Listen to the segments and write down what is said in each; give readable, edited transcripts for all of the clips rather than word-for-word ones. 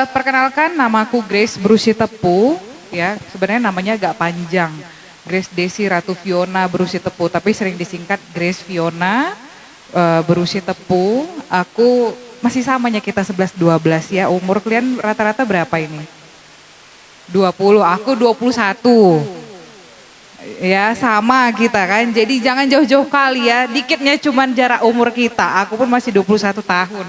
Perkenalkan, namaku Grace Brusi Tepu, ya sebenarnya namanya agak panjang. Grace Desi Ratu Fiona Brusi Tepu, tapi sering disingkat Grace Fiona Brusi Tepu. Aku masih samanya kita 11-12 ya. Umur kalian rata-rata berapa ini? 20, aku 21. Ya sama kita kan, jadi jangan jauh-jauh kali ya, dikitnya cuman jarak umur kita. Aku pun masih 21 tahun.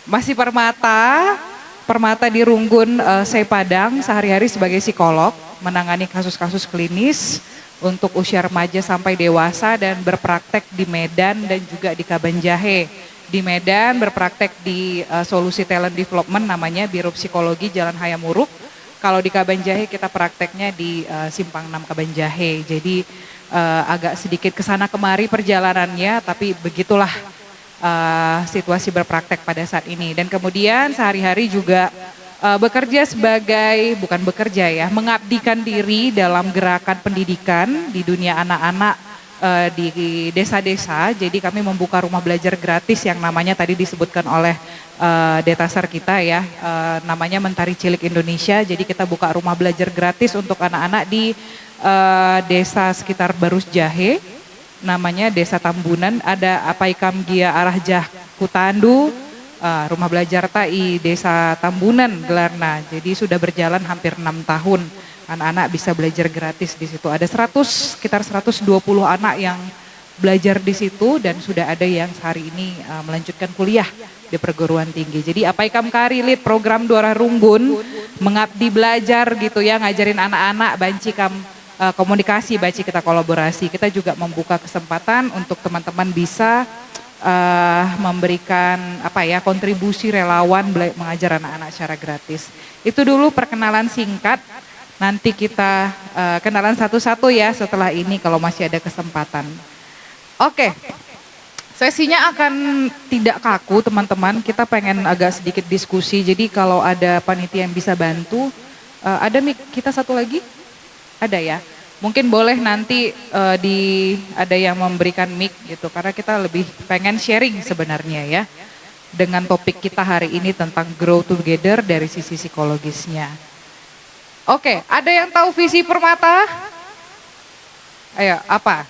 Masih Permata, Permata di Runggun Sei Padang, sehari-hari sebagai psikolog, menangani kasus-kasus klinis untuk usia remaja sampai dewasa dan berpraktek di Medan dan juga di Kabanjahe. Di Medan berpraktek di Solusi Talent Development, namanya Biro Psikologi Jalan Hayamuruk. Kalau di Kabanjahe kita prakteknya di Simpang 6 Kabanjahe. Jadi agak sedikit kesana kemari perjalanannya, tapi begitulah situasi berpraktek pada saat ini. Dan kemudian sehari-hari juga bekerja sebagai, bukan bekerja ya, mengabdikan diri dalam gerakan pendidikan di dunia anak-anak di desa-desa. Jadi kami membuka rumah belajar gratis yang namanya tadi disebutkan oleh detasar kita ya, namanya Mentari Cilik Indonesia. Jadi kita buka rumah belajar gratis untuk anak-anak di desa sekitar Barus Jahe, namanya Desa Tambunan. Ada Apaikam Gia Arah Jah Kutandu, rumah belajar TAI Desa Tambunan gelarna. Jadi sudah berjalan hampir 6 tahun. Anak-anak bisa belajar gratis di situ. Ada sekitar 120 anak yang belajar di situ dan sudah ada yang hari ini melanjutkan kuliah di perguruan tinggi. Jadi Apaikam Kari lead program Dora Runggun, mengabdi belajar gitu ya, ngajarin anak-anak bancikam komunikasi, baci kita kolaborasi. Kita juga membuka kesempatan untuk teman-teman bisa memberikan kontribusi relawan mengajar anak-anak secara gratis. Itu dulu perkenalan singkat. Nanti kita kenalan satu-satu ya setelah ini kalau masih ada kesempatan. Oke, sesinya akan tidak kaku teman-teman. Kita pengen agak sedikit diskusi. Jadi kalau ada panitia yang bisa bantu, ada mic kita satu lagi? Ada ya? Mungkin boleh nanti ada yang memberikan mic gitu, karena kita lebih pengen sharing sebenarnya ya dengan topik kita hari ini tentang grow together dari sisi psikologisnya. Oke, ada yang tahu visi Permata? Ayo, apa?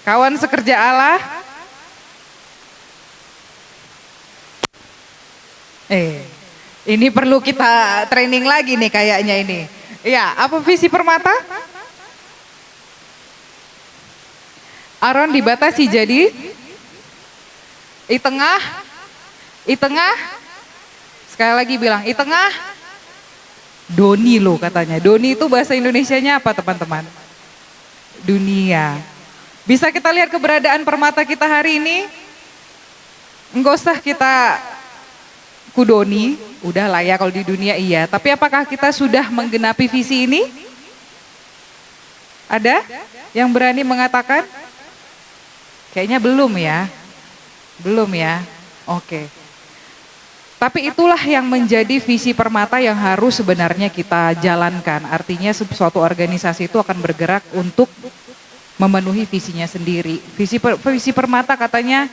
Kawan sekerja Allah? Ini perlu kita training lagi nih kayaknya ini. Ya, apa visi Permata? Aron dibatasi jadi i tengah. Sekali lagi bilang i tengah. Doni loh katanya. Doni itu bahasa Indonesianya apa teman-teman? Dunia. Bisa kita lihat keberadaan Permata kita hari ini? Enggak usah kita kudoni, udah lah ya kalau di dunia iya. Tapi apakah kita sudah menggenapi visi ini? Ada yang berani mengatakan? Kayaknya belum ya. Belum ya. Oke. Tapi itulah yang menjadi visi Permata yang harus sebenarnya kita jalankan. Artinya suatu organisasi itu akan bergerak untuk memenuhi visinya sendiri. Visi Permata katanya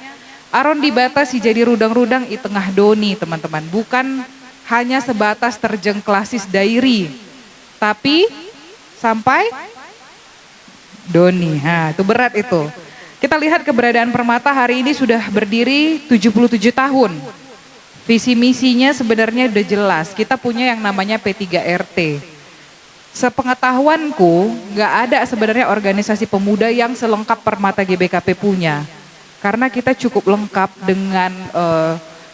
Aron dibatasi jadi rudang-rudang i tengah doni teman-teman. Bukan hanya sebatas terjeng klasis dairi. Tapi sampai doni. Itu berat itu. Kita lihat keberadaan Permata hari ini sudah berdiri 77 tahun. Visi misinya sebenarnya udah jelas. Kita punya yang namanya P3RT. Sepengetahuanku nggak ada sebenarnya organisasi pemuda yang selengkap Permata GBKP punya. Karena kita cukup lengkap dengan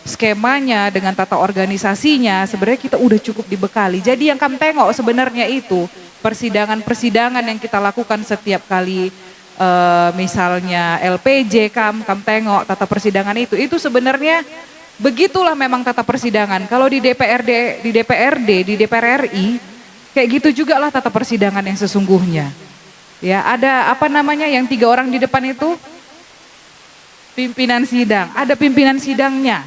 skemanya, dengan tata organisasinya. Sebenarnya kita udah cukup dibekali. Jadi yang kamu tengok sebenarnya itu persidangan-persidangan yang kita lakukan setiap kali misalnya LPJ kamu tengok tata persidangan itu sebenarnya begitulah memang tata persidangan. Kalau di DPRD, di DPR RI, kayak gitu juga lah tata persidangan yang sesungguhnya. Ya, ada apa namanya yang 3 orang di depan itu? Pimpinan sidang. Ada pimpinan sidangnya.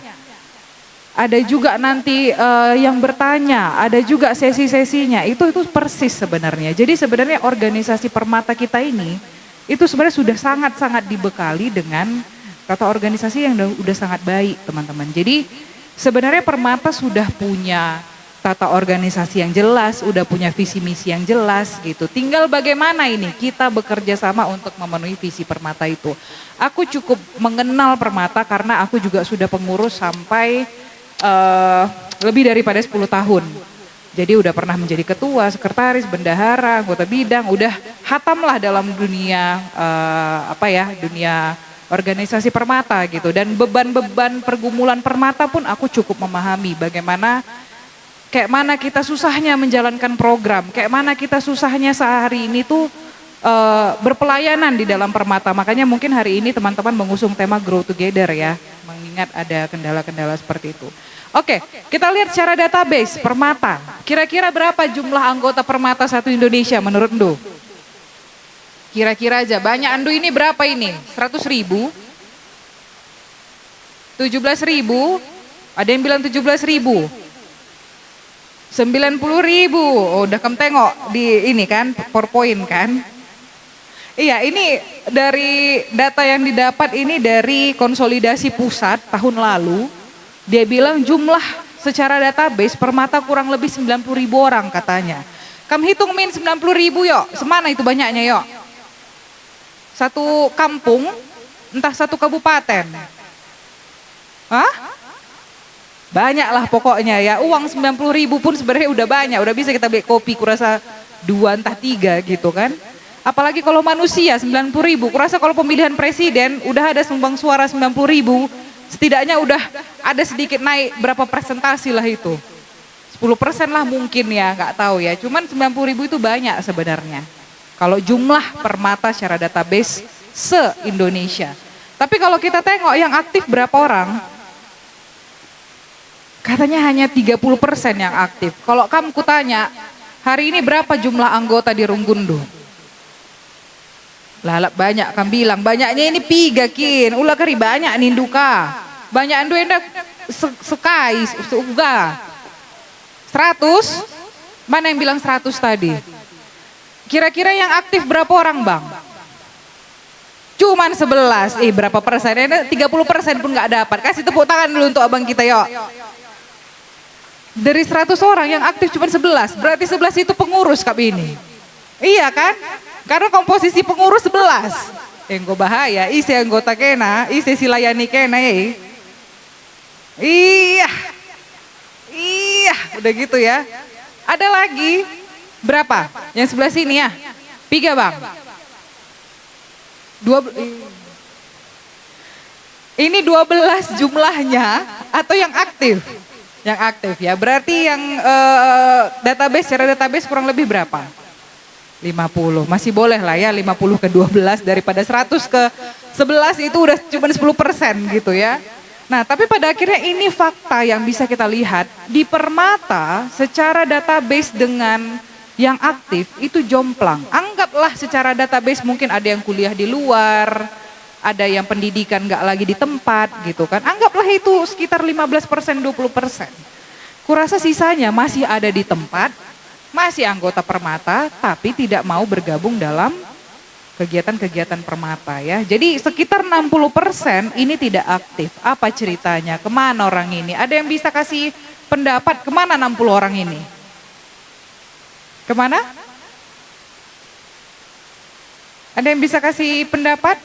Ada juga nanti yang bertanya, ada juga sesi-sesinya. Itu persis sebenarnya. Jadi sebenarnya organisasi Permata kita ini itu sebenarnya sudah sangat-sangat dibekali dengan tata organisasi yang udah sangat baik teman-teman. Jadi Sebenarnya Permata sudah punya tata organisasi yang jelas, udah punya visi misi yang jelas gitu. Tinggal bagaimana ini kita bekerja sama untuk memenuhi visi Permata itu. Aku cukup mengenal Permata karena aku juga sudah pengurus sampai lebih daripada 10 tahun. Jadi udah pernah menjadi ketua, sekretaris, bendahara, anggota bidang, udah hatam lah dalam dunia dunia organisasi Permata gitu. Dan beban-beban pergumulan Permata pun aku cukup memahami bagaimana kayak mana kita susahnya menjalankan program, kayak mana kita susahnya sehari ini tuh berpelayanan di dalam Permata. Makanya mungkin hari ini teman-teman mengusung tema Grow Together ya, mengingat ada kendala-kendala seperti itu. Oke, kita lihat secara database Permata. Kira-kira berapa jumlah anggota Permata satu Indonesia menurut Ndu? Kira-kira aja, banyak Ndu ini berapa ini? 100.000? 17.000? Ada yang bilang 17.000? 90.000? Oh, udah kamu tengok di ini kan, PowerPoint kan? Iya, ini dari data yang didapat ini dari konsolidasi pusat tahun lalu. Dia bilang jumlah secara database Permata kurang lebih 90.000 orang katanya. Kamu hitung min 90.000 yuk, semana itu banyaknya yuk? Satu kampung, entah satu kabupaten. Hah? Banyak lah pokoknya ya, uang 90.000 pun sebenarnya udah banyak, udah bisa kita beli kopi kurasa 2 entah 3 gitu kan. Apalagi kalau manusia 90.000, kurasa kalau pemilihan presiden udah ada sumbang suara 90.000, setidaknya udah ada sedikit naik berapa persentase lah itu. 10% lah mungkin ya, nggak tahu ya. Cuman 90.000 itu banyak sebenarnya. Kalau jumlah Permata secara database se-Indonesia. Tapi kalau kita tengok yang aktif berapa orang? Katanya hanya 30% yang aktif. Kalau kamu kutanya, hari ini berapa jumlah anggota di Runggundu? Lah banyak kan bilang, banyaknya ini piga kin, ulah kari banyak ninduka. Banyak andu endak sekai, seuga. 100? Mana yang bilang 100 tadi? Kira-kira yang aktif berapa orang bang? Cuman 11, berapa persen? 30% pun gak dapat. Kasih tepuk tangan dulu untuk abang kita yuk. Dari 100 orang yang aktif cuma 11, berarti 11 itu pengurus kami ini. Iya kan? Karena komposisi pengurus 11. Yang gue bahaya, isi anggota kena, isi silayani kena ya. Iya, udah gitu ya. Ada lagi, berapa? Yang sebelah sini ya? 3 bang. Ini 12 jumlahnya atau yang aktif? Yang aktif ya, berarti yang database, secara database kurang lebih berapa? 50, masih boleh lah ya 50 ke 12 daripada 100 ke 11 itu udah cuma 10% gitu ya. Nah tapi pada akhirnya ini fakta yang bisa kita lihat di Permata secara database dengan yang aktif itu jomplang. Anggaplah secara database mungkin ada yang kuliah di luar, ada yang pendidikan gak lagi di tempat gitu kan. Anggaplah itu sekitar 15%, 20%. Kurasa sisanya masih ada di tempat, masih anggota Permata, tapi tidak mau bergabung dalam kegiatan-kegiatan Permata ya. Jadi sekitar 60% ini tidak aktif. Apa ceritanya? Kemana orang ini? Ada yang bisa kasih pendapat kemana 60 orang ini? Kemana? Ada yang bisa kasih pendapat?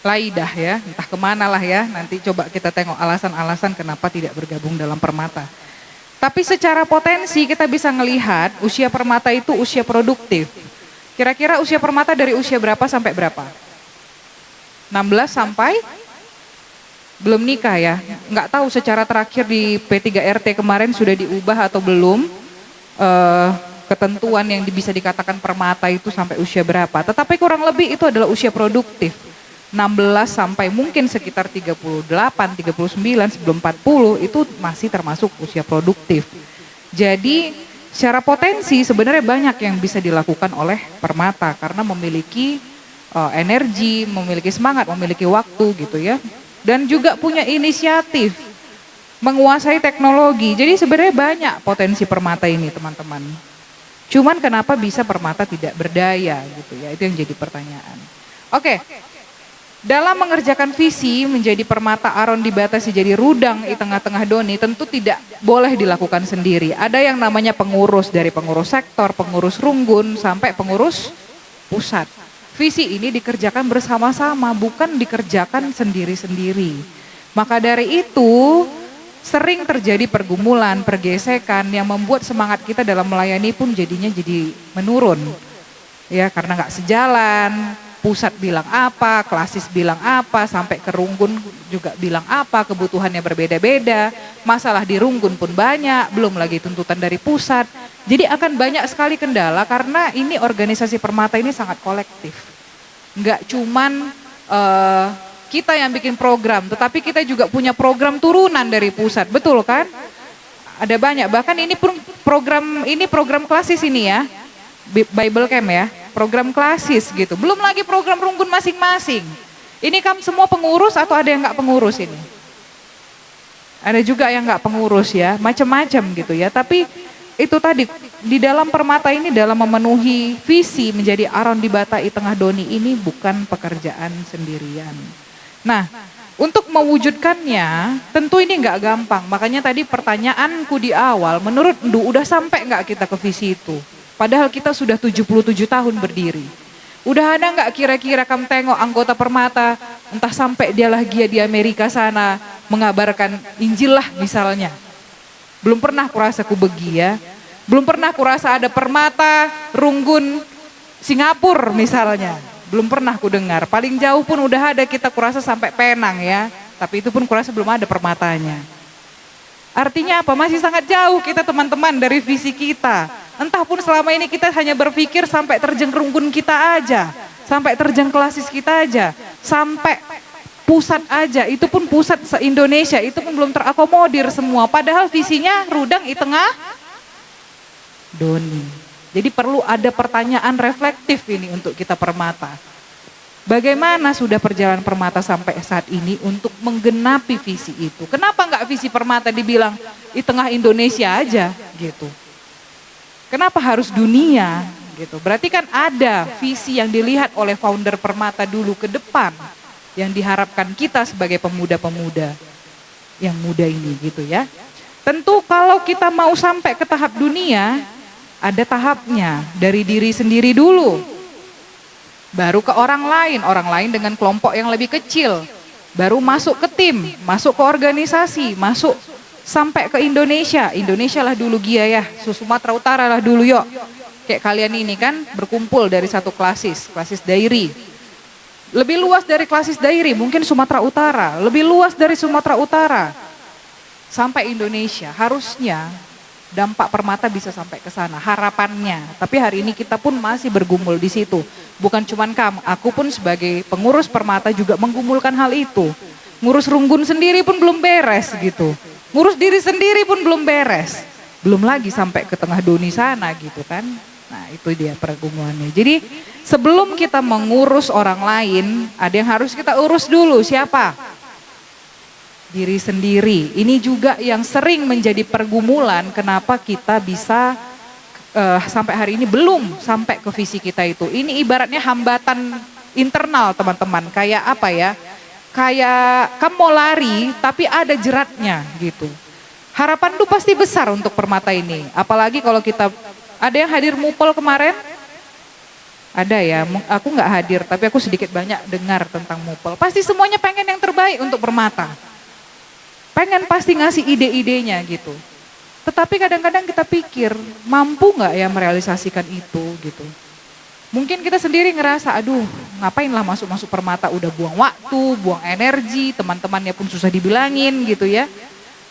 Laidah ya, entah kemana lah ya. Nanti coba kita tengok alasan-alasan kenapa tidak bergabung dalam Permata. Tapi secara potensi kita bisa melihat usia Permata itu usia produktif. Kira-kira usia Permata dari usia berapa sampai berapa? 16 sampai? Belum nikah ya? Nggak tahu secara terakhir di P3RT kemarin sudah diubah atau belum. Ketentuan yang bisa dikatakan Permata itu sampai usia berapa. Tetapi kurang lebih itu adalah usia produktif. 16 sampai mungkin sekitar 38, 39, sebelum 40 itu masih termasuk usia produktif. Jadi secara potensi sebenarnya banyak yang bisa dilakukan oleh Permata karena memiliki energi, memiliki semangat, memiliki waktu gitu ya. Dan juga punya inisiatif, menguasai teknologi. Jadi sebenarnya banyak potensi Permata ini teman-teman. Cuman kenapa bisa Permata tidak berdaya gitu ya, itu yang jadi pertanyaan. Oke. Dalam mengerjakan visi menjadi permata Aron dibatasi jadi rudang di tengah-tengah Doni tentu tidak boleh dilakukan sendiri. Ada yang namanya pengurus, dari pengurus sektor, pengurus runggun, sampai pengurus pusat. Visi ini dikerjakan bersama-sama, bukan dikerjakan sendiri-sendiri. Maka dari itu sering terjadi pergumulan, pergesekan yang membuat semangat kita dalam melayani pun jadinya jadi menurun. Ya, karena nggak sejalan. Pusat bilang apa, klasis bilang apa, sampai ke runggun juga bilang apa, kebutuhannya berbeda-beda, masalah di runggun pun banyak, belum lagi tuntutan dari pusat. Jadi akan banyak sekali kendala karena ini organisasi permata ini sangat kolektif. Enggak cuman kita yang bikin program, tetapi kita juga punya program turunan dari pusat, betul kan? Ada banyak, bahkan ini program klasis ini ya, Bible Camp ya. Program klasis gitu, belum lagi program runggun masing-masing. Ini kan semua pengurus atau ada yang nggak pengurus ini? Ada juga yang nggak pengurus ya, macam-macam gitu ya. Tapi itu tadi di dalam permata ini dalam memenuhi visi menjadi Aron dibatai tengah Doni ini bukan pekerjaan sendirian. Nah, untuk mewujudkannya tentu ini nggak gampang. Makanya tadi pertanyaanku di awal, menurut Ndu udah sampai nggak kita ke visi itu? Padahal kita sudah 77 tahun berdiri. Udah ada nggak kira-kira kamu tengok anggota permata, entah sampai dia lagi di Amerika sana, mengabarkan Injil lah misalnya. Belum pernah kurasa ku begi ya. Belum pernah kurasa ada permata, runggun, Singapura misalnya. Belum pernah ku dengar. Paling jauh pun udah ada kita kurasa sampai Penang ya. Tapi itu pun kurasa belum ada permatanya. Artinya apa? Masih sangat jauh kita teman-teman dari visi kita. Entah pun selama ini kita hanya berpikir sampai terjeng runggun kita aja, sampai terjeng klasis kita aja, sampai pusat aja, itu pun pusat se-Indonesia, itu pun belum terakomodir semua. Padahal visinya rudang di tengah Doni. Jadi perlu ada pertanyaan reflektif ini untuk kita permata. Bagaimana sudah perjalanan permata sampai saat ini untuk menggenapi visi itu? Kenapa enggak visi permata dibilang di tengah Indonesia aja gitu? Kenapa harus dunia gitu? Berarti kan ada visi yang dilihat oleh founder permata dulu ke depan yang diharapkan kita sebagai pemuda-pemuda yang muda ini gitu ya. Tentu kalau kita mau sampai ke tahap dunia ada tahapnya, dari diri sendiri dulu. Baru ke orang lain dengan kelompok yang lebih kecil. Baru masuk ke tim, masuk ke organisasi, masuk sampai ke Indonesia lah dulu Gia ya, Sumatera Utara lah dulu yuk. Kayak kalian ini kan berkumpul dari satu klasis dairi. Lebih luas dari klasis dairi mungkin Sumatera Utara, lebih luas dari Sumatera Utara sampai Indonesia. Harusnya dampak permata bisa sampai ke sana, harapannya. Tapi hari ini kita pun masih bergumul di situ. Bukan cuman kamu, aku pun sebagai pengurus permata juga menggumulkan hal itu. Ngurus runggun sendiri pun belum beres gitu. Ngurus diri sendiri pun belum beres. Belum lagi sampai ke tengah Doni sana gitu kan. Nah itu dia pergumulannya. Jadi sebelum kita mengurus orang lain, ada yang harus kita urus dulu. Siapa? Diri sendiri. Ini juga yang sering menjadi pergumulan kenapa kita bisa sampai hari ini belum sampai ke visi kita itu. Ini ibaratnya hambatan internal teman-teman. Kayak apa ya? Kayak kamu mau lari tapi ada jeratnya gitu. Harapan tuh pasti besar untuk permata ini. Apalagi kalau kita, ada yang hadir Mupol kemarin? Ada ya, aku nggak hadir tapi aku sedikit banyak dengar tentang Mupol. Pasti semuanya pengen yang terbaik untuk permata. Pengen pasti ngasih ide-idenya gitu. Tetapi kadang-kadang kita pikir, mampu nggak ya merealisasikan itu gitu. Mungkin kita sendiri ngerasa, aduh ngapain lah masuk-masuk permata, udah buang waktu, buang energi, teman-temannya pun susah dibilangin gitu ya.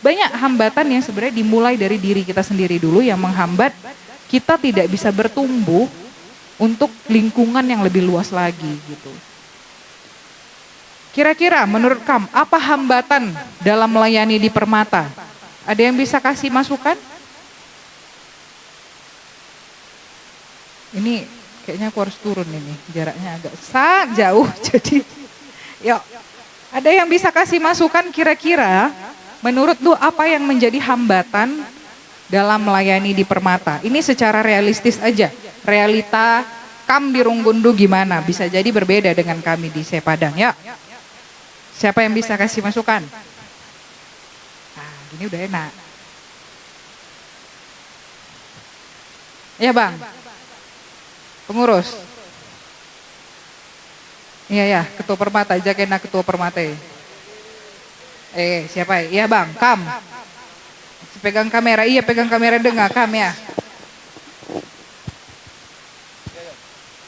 Banyak hambatan yang sebenarnya dimulai dari diri kita sendiri dulu yang menghambat kita tidak bisa bertumbuh untuk lingkungan yang lebih luas lagi gitu. Kira-kira menurut kamu apa hambatan dalam melayani di permata? Ada yang bisa kasih masukan? Ini kayaknya aku harus turun ini, jaraknya agak sangat jauh. Jadi, yuk, ada yang bisa kasih masukan kira-kira menurut lu apa yang menjadi hambatan dalam melayani di permata? Ini secara realistis aja, realita Kam di Runggundu gimana? Bisa jadi berbeda dengan kami di Sepadang ya. Siapa yang bisa kasih masukan? Nah, gini udah enak. Ya Bang, pengurus. Iya ya, ketua permata, jakena ketua permata. Siapa? Iya Bang, Kam. Pegang kamera, iya pegang kamera dengar Kam ya.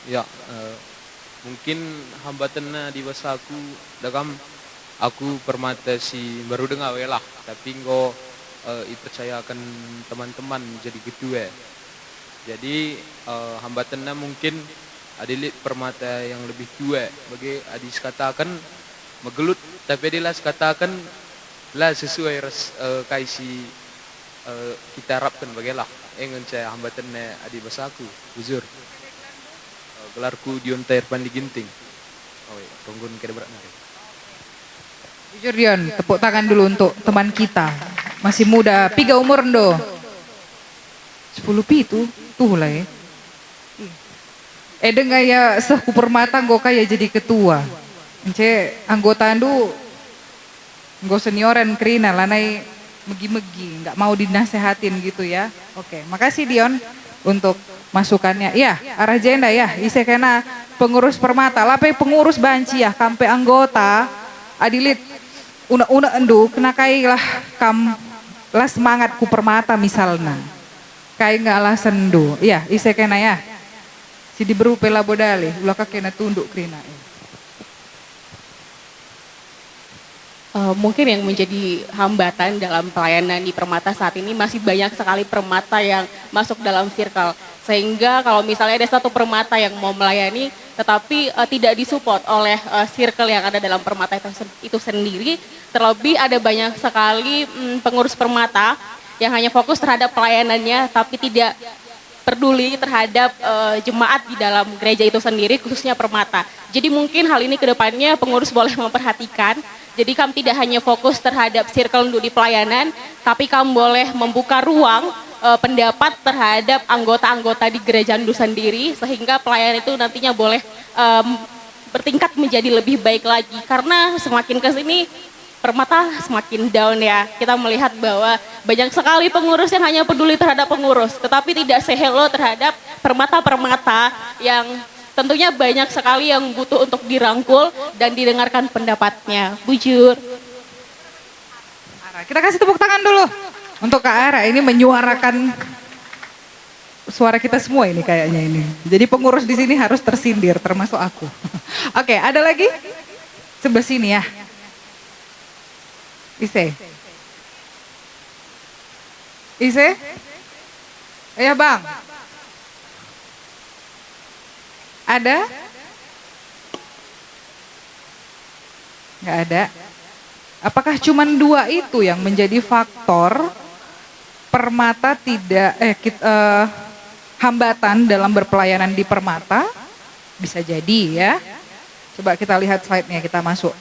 Ya, mungkin hambatannya di bahasa aku, dagam aku permata si baru dengar lah, tapi engkau dipercayakan teman-teman jadi ketua. Jadi hambatannya mungkin adilit permata yang lebih tua, bagi adis katakan megelut, tapi adilas katakan lah sesuai kaisi kita harapkan bagilah. Engan saya hambatannya adi bahasa aku, jujur. Gelarku Dion Tairpan di Ginting. Oh iya, tungguin kira berat nanti. Jujur Dion, tepuk tangan dulu untuk teman kita. Masih muda, piga umur ndo. 10 pitu, tuh lah ya. Dengan ya sehu permata nggo kaya jadi ketua. Ence anggota andu nggo senioran kerina lanai megi-megi, nggak mau dinasehatin gitu ya. Oke, makasih Dion untuk masukannya. Ya, arah jenda ya, ise kena pengurus permata, lape pengurus banci ya, kampe anggota, adilit, una-una endu, kena kailah kam lah semangat ku permata misalnya. Kai nggak alasan endu, ya, ise kena ya. Si diberu pela bodale, ulaka kena tunduk krina. Mungkin yang menjadi hambatan dalam pelayanan di permata saat ini masih banyak sekali permata yang masuk dalam circle. Sehingga kalau misalnya ada satu permata yang mau melayani tetapi tidak disupport oleh circle yang ada dalam permata itu sendiri, terlebih ada banyak sekali pengurus permata yang hanya fokus terhadap pelayanannya tapi tidak peduli terhadap jemaat di dalam gereja itu sendiri, khususnya permata. Jadi mungkin hal ini kedepannya pengurus boleh memperhatikan. Jadi kamu tidak hanya fokus terhadap circle untuk di pelayanan, tapi kamu boleh membuka ruang pendapat terhadap anggota-anggota di gereja itu sendiri, sehingga pelayanan itu nantinya boleh bertingkat menjadi lebih baik lagi. Karena semakin ke sini permata semakin down ya. Kita melihat bahwa banyak sekali pengurus yang hanya peduli terhadap pengurus, tetapi tidak say hello terhadap permata-permata yang tentunya banyak sekali yang butuh untuk dirangkul dan didengarkan pendapatnya. Bujur. Kita kasih tepuk tangan dulu untuk Kak Ara, ini menyuarakan suara kita semua ini kayaknya ini. Jadi pengurus di sini harus tersindir, termasuk aku. Oke, ada lagi? Sebelah sini ya. Ise? Ya Bang. Ada? Nggak ada. Apakah cuma 2 itu yang menjadi faktor permata tidak hambatan dalam berpelayanan di permata? Bisa jadi ya. Coba kita lihat slide-nya, kita masuk.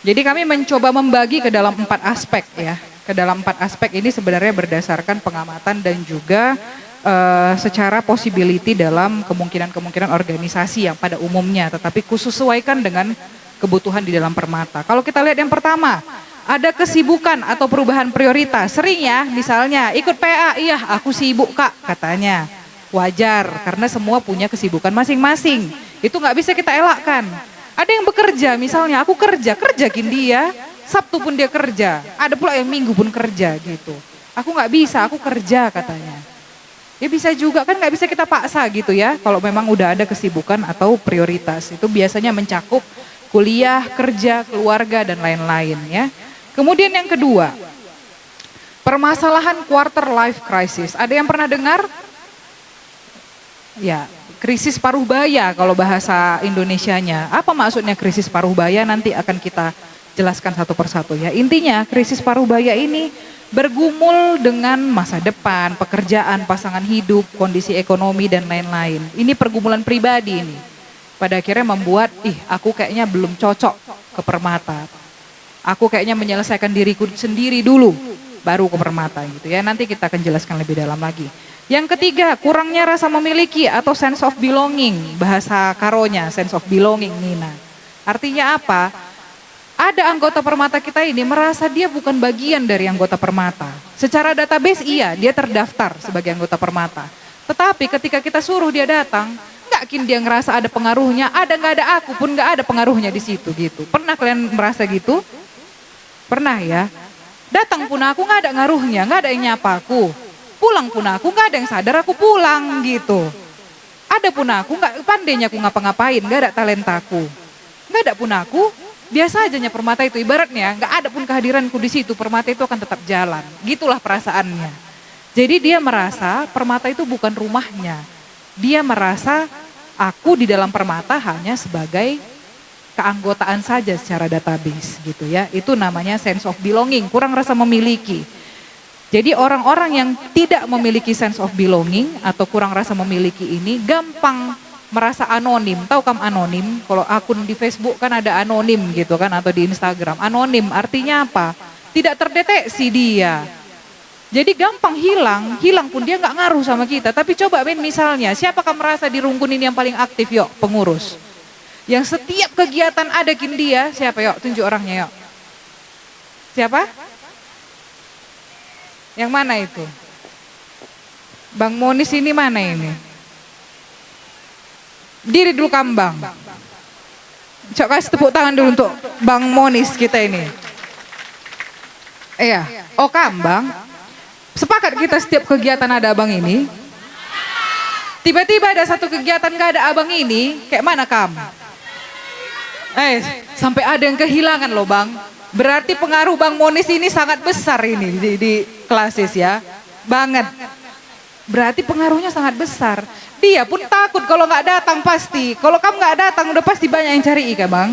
Jadi kami mencoba membagi ke dalam 4 aspek ya. Ke dalam 4 aspek ini sebenarnya berdasarkan pengamatan dan juga secara possibility dalam kemungkinan-kemungkinan organisasi yang pada umumnya, tetapi khusus sesuaikan dengan kebutuhan di dalam permata. Kalau kita lihat yang pertama, ada kesibukan atau perubahan prioritas. Sering ya, misalnya ikut PA, iya aku sibuk Kak katanya. Wajar, karena semua punya kesibukan masing-masing. Itu nggak bisa kita elakkan. Ada yang bekerja, misalnya aku kerjakin dia, Sabtu pun dia kerja. Ada pula yang Minggu pun kerja gitu. Aku nggak bisa, aku kerja katanya. Ya bisa juga kan, nggak bisa kita paksa gitu ya. Kalau memang udah ada kesibukan atau prioritas, itu biasanya mencakup kuliah, kerja, keluarga dan lain-lain ya. Kemudian yang kedua, permasalahan quarter life crisis. Ada yang pernah dengar? Ya, krisis paruh baya kalau bahasa Indonesianya. Apa maksudnya krisis paruh baya? Nanti akan kita jelaskan satu persatu ya. Intinya krisis paruh baya ini bergumul dengan masa depan, pekerjaan, pasangan hidup, kondisi ekonomi dan lain-lain. Ini pergumulan pribadi ini. Pada akhirnya membuat, aku kayaknya belum cocok ke permata. Aku kayaknya menyelesaikan diriku sendiri dulu, baru ke permata gitu ya. Nanti kita akan jelaskan lebih dalam lagi. Yang ketiga, kurangnya rasa memiliki atau sense of belonging. Bahasa Karonya, sense of belonging, Nina. Artinya apa? Ada anggota permata kita ini merasa dia bukan bagian dari anggota permata. Secara database iya, dia terdaftar sebagai anggota permata. Tetapi ketika kita suruh dia datang, nggak yakin dia ngerasa ada pengaruhnya, ada nggak ada aku pun nggak ada pengaruhnya di situ gitu. Pernah kalian merasa gitu? Pernah ya? Datang pun aku nggak ada ngaruhnya, nggak ada yang nyapa aku. Pulang pun aku nggak ada yang sadar aku pulang gitu. Ada pun aku nggak pandainya aku ngapa-ngapain, nggak ada talentaku. Nggak ada pun aku, biasa aja permata itu ibaratnya nggak ada pun kehadiranku di situ, permata itu akan tetap jalan. Gitulah perasaannya. Jadi dia merasa permata itu bukan rumahnya. Dia merasa aku di dalam permata hanya sebagai keanggotaan saja secara database gitu ya. Itu namanya sense of belonging, kurang rasa memiliki. Jadi orang-orang yang tidak memiliki sense of belonging atau kurang rasa memiliki ini gampang merasa anonim. Tahu kam anonim? Kalau akun di Facebook kan ada anonim gitu kan, atau di Instagram. Anonim artinya apa? Tidak terdeteksi dia. Jadi gampang hilang pun dia nggak ngaruh sama kita. Tapi coba misalnya, siapakah merasa di Rungkun ini yang paling aktif? Yuk, pengurus. Yang setiap kegiatan ada dia, siapa yuk? Tunjuk orangnya yuk. Siapa? Yang mana itu? Bang Monis ini mana ini? Diri dulu Kambang. Coba kasih tepuk tangan dulu untuk Bang Monis kita ini. Iya, oh Kambang. Sepakat kita setiap kegiatan ada abang ini. Tiba-tiba ada satu kegiatan gak ada abang ini, kayak mana Kam? Sampai ada yang kehilangan loh Bang. Berarti pengaruh Bang Monis ini sangat besar ini di Klasis ya. Banget. Berarti pengaruhnya sangat besar. Dia pun takut kalau nggak datang pasti. Kalau kamu nggak datang udah pasti banyak yang cari kan Bang.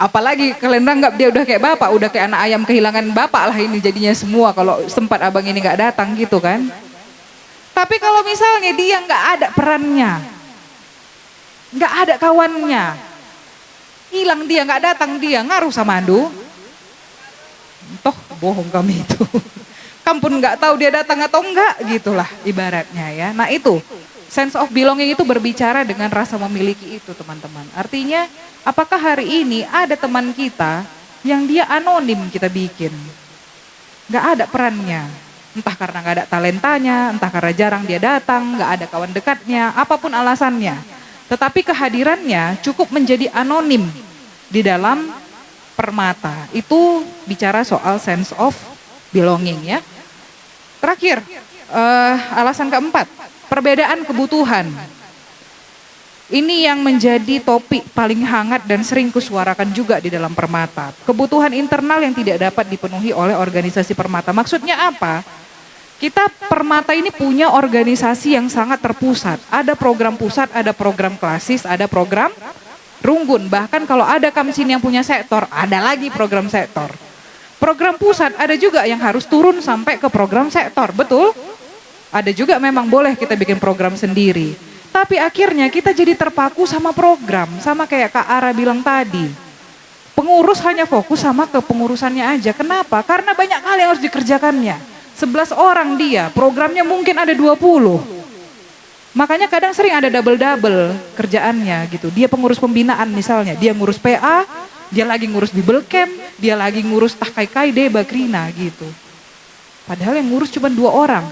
Apalagi kalian anggap dia udah kayak bapak, udah kayak anak ayam kehilangan bapak lah ini jadinya semua kalau sempat abang ini nggak datang gitu kan. Tapi kalau misalnya dia nggak ada perannya, nggak ada kawannya, hilang dia nggak datang dia ngaruh sama Andu. Toh bohong kami itu. Kamu pun nggak tahu dia datang atau enggak gitulah ibaratnya ya. Nah itu sense of belonging itu berbicara dengan rasa memiliki itu teman-teman. Artinya apakah hari ini ada teman kita yang dia anonim kita bikin. Nggak ada perannya. Entah karena nggak ada talentanya, entah karena jarang dia datang, nggak ada kawan dekatnya, apapun alasannya. Tetapi kehadirannya cukup menjadi anonim di dalam permata. Itu bicara soal sense of belonging ya. Terakhir, alasan keempat, perbedaan kebutuhan. Ini yang menjadi topik paling hangat dan sering kusuarakan juga di dalam permata. Kebutuhan internal yang tidak dapat dipenuhi oleh organisasi permata. Maksudnya apa? Kita permata ini punya organisasi yang sangat terpusat. Ada program pusat, ada program klasis, ada program runggun. Bahkan kalau ada Kamsin yang punya sektor, ada lagi program sektor. Program pusat ada juga yang harus turun sampai ke program sektor, betul? Ada juga memang boleh kita bikin program sendiri. Tapi akhirnya kita jadi terpaku sama program, sama kayak Kak Ara bilang tadi. Pengurus hanya fokus sama kepengurusannya aja. Kenapa? Karena banyak hal yang harus dikerjakannya. 11 orang dia, programnya mungkin ada 20. Makanya kadang sering ada double-double kerjaannya gitu. Dia pengurus pembinaan misalnya, dia ngurus PA, dia lagi ngurus Bible Camp, dia lagi ngurus Tahkai de Bakrina gitu. Padahal yang ngurus cuma 2 orang,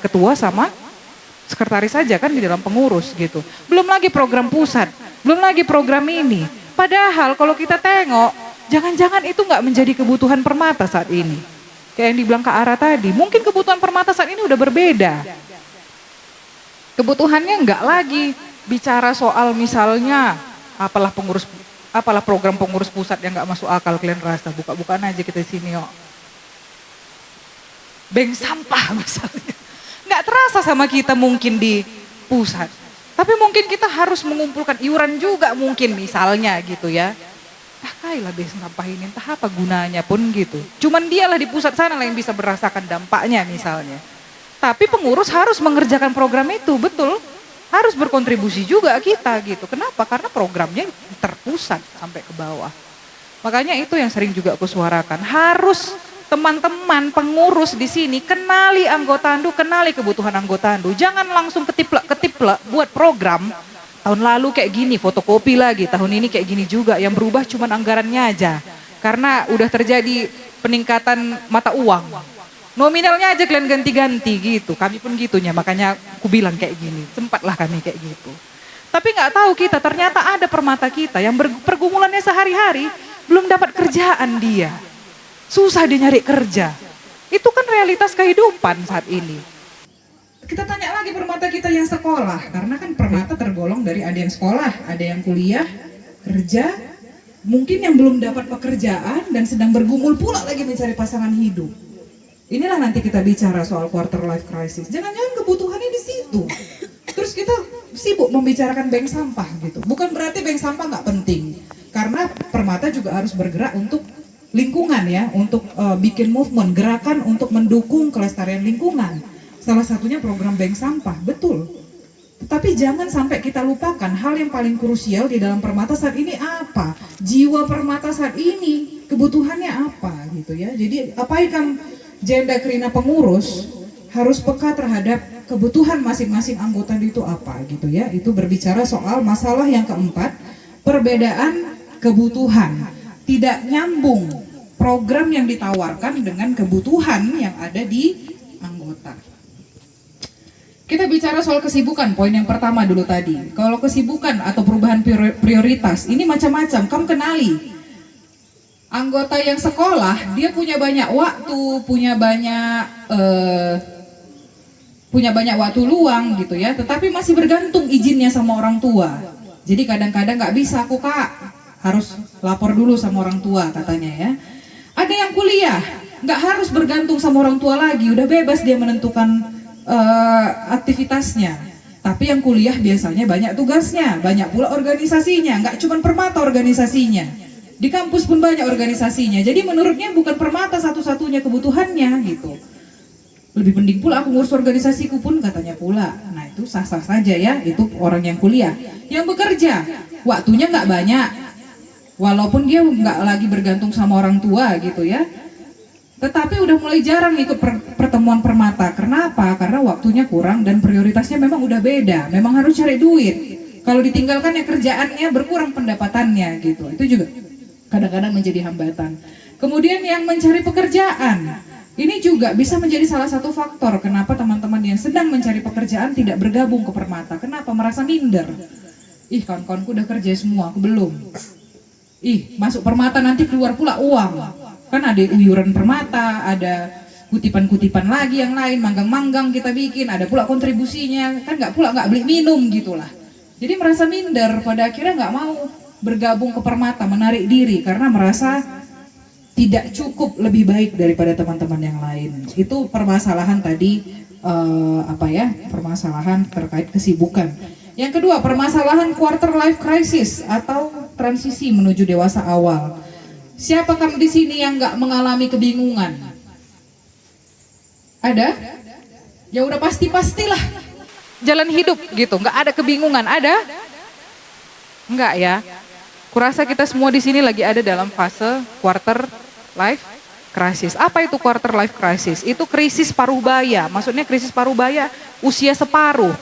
ketua sama sekretaris saja kan di dalam pengurus gitu. Belum lagi program pusat, belum lagi program ini. Padahal kalau kita tengok, jangan-jangan itu nggak menjadi kebutuhan permata saat ini. Kayak yang dibilang Kak Ara tadi, mungkin kebutuhan permata saat ini udah berbeda. Kebutuhannya nggak lagi bicara soal misalnya apalah program pengurus pusat yang nggak masuk akal kalian rasa. Buka-bukaan aja kita di sini yuk. Bank sampah misalnya. Nggak terasa sama kita mungkin di pusat. Tapi mungkin kita harus mengumpulkan iuran juga mungkin misalnya gitu ya. Kailah bank sampah ini entah apa gunanya pun gitu. Cuman dialah di pusat sana lah yang bisa merasakan dampaknya misalnya. Tapi pengurus harus mengerjakan program itu, betul. Harus berkontribusi juga kita gitu. Kenapa? Karena programnya terpusat sampai ke bawah. Makanya itu yang sering juga aku suarakan. Harus teman-teman pengurus di sini kenali anggota Andu, kenali kebutuhan anggota Andu. Jangan langsung ketiplek buat program. Tahun lalu kayak gini, fotokopi lagi. Tahun ini kayak gini juga. Yang berubah cuma anggarannya aja. Karena udah terjadi peningkatan mata uang. Nominalnya aja kalian ganti-ganti gitu. Kami pun gitunya, makanya aku bilang kayak gini. Sempatlah kami kayak gitu. Tapi nggak tahu kita, ternyata ada permata kita yang pergumulannya sehari-hari belum dapat kerjaan dia. Susah dia nyari kerja. Itu kan realitas kehidupan saat ini. Kita tanya lagi permata kita yang sekolah. Karena kan permata tergolong dari ada yang sekolah, ada yang kuliah, kerja. Mungkin yang belum dapat pekerjaan dan sedang bergumul pula lagi mencari pasangan hidup. Inilah nanti kita bicara soal quarter life crisis. Jangan-jangan kebutuhannya di situ. Terus kita sibuk membicarakan bank sampah gitu. Bukan berarti bank sampah nggak penting. Karena permata juga harus bergerak untuk lingkungan ya, untuk bikin movement, gerakan untuk mendukung kelestarian lingkungan. Salah satunya program bank sampah, betul. Tetapi jangan sampai kita lupakan hal yang paling krusial di dalam permata saat ini apa? Jiwa permata saat ini, kebutuhannya apa gitu ya. Jadi apa ikan Jenda Krina pengurus harus peka terhadap kebutuhan masing-masing anggota itu apa gitu ya. Itu berbicara soal masalah yang keempat, perbedaan kebutuhan. Tidak nyambung program yang ditawarkan dengan kebutuhan yang ada di anggota. Kita bicara soal kesibukan, poin yang pertama dulu tadi. Kalau kesibukan atau perubahan prioritas, ini macam-macam, kamu kenali. Anggota yang sekolah, dia punya banyak waktu, punya banyak waktu luang gitu ya, tetapi masih bergantung izinnya sama orang tua. Jadi kadang-kadang nggak bisa aku kak, harus lapor dulu sama orang tua katanya ya. Ada yang kuliah, nggak harus bergantung sama orang tua lagi, udah bebas dia menentukan aktivitasnya. Tapi yang kuliah biasanya banyak tugasnya, banyak pula organisasinya, nggak cuma permata organisasinya. Di kampus pun banyak organisasinya, jadi menurutnya bukan permata satu-satunya kebutuhannya gitu. Lebih penting pula aku ngurus organisasiku pun katanya pula. Nah itu sah-sah saja ya, itu orang yang kuliah. Yang bekerja, waktunya nggak banyak. Walaupun dia nggak lagi bergantung sama orang tua gitu ya, tetapi udah mulai jarang ikut pertemuan permata. Kenapa? Karena waktunya kurang dan prioritasnya memang udah beda. Memang harus cari duit. Kalau ditinggalkan ya kerjaannya berkurang pendapatannya gitu. Itu juga kadang-kadang menjadi hambatan. Kemudian yang mencari pekerjaan, ini juga bisa menjadi salah satu faktor kenapa teman-teman yang sedang mencari pekerjaan tidak bergabung ke permata. Kenapa? Merasa minder. Ih kawan-kawanku udah kerja semua, aku belum. Ih, masuk permata nanti keluar pula uang. Kan ada uyuran permata, ada kutipan-kutipan lagi yang lain, manggang-manggang kita bikin, ada pula kontribusinya, kan nggak beli minum gitulah. Jadi merasa minder, pada akhirnya nggak mau bergabung ke permata, menarik diri karena merasa tidak cukup lebih baik daripada teman-teman yang lain. Itu permasalahan tadi, permasalahan terkait kesibukan. Yang kedua, permasalahan quarter life crisis atau transisi menuju dewasa awal. Siapakah di sini yang nggak mengalami kebingungan? Ada? Ya udah pastilah. Jalan hidup gitu, nggak ada kebingungan. Ada? Enggak ya. Kurasa kita semua di sini lagi ada dalam fase quarter life crisis. Apa itu quarter life crisis? Itu krisis paruh baya. Maksudnya krisis paruh baya usia separuh.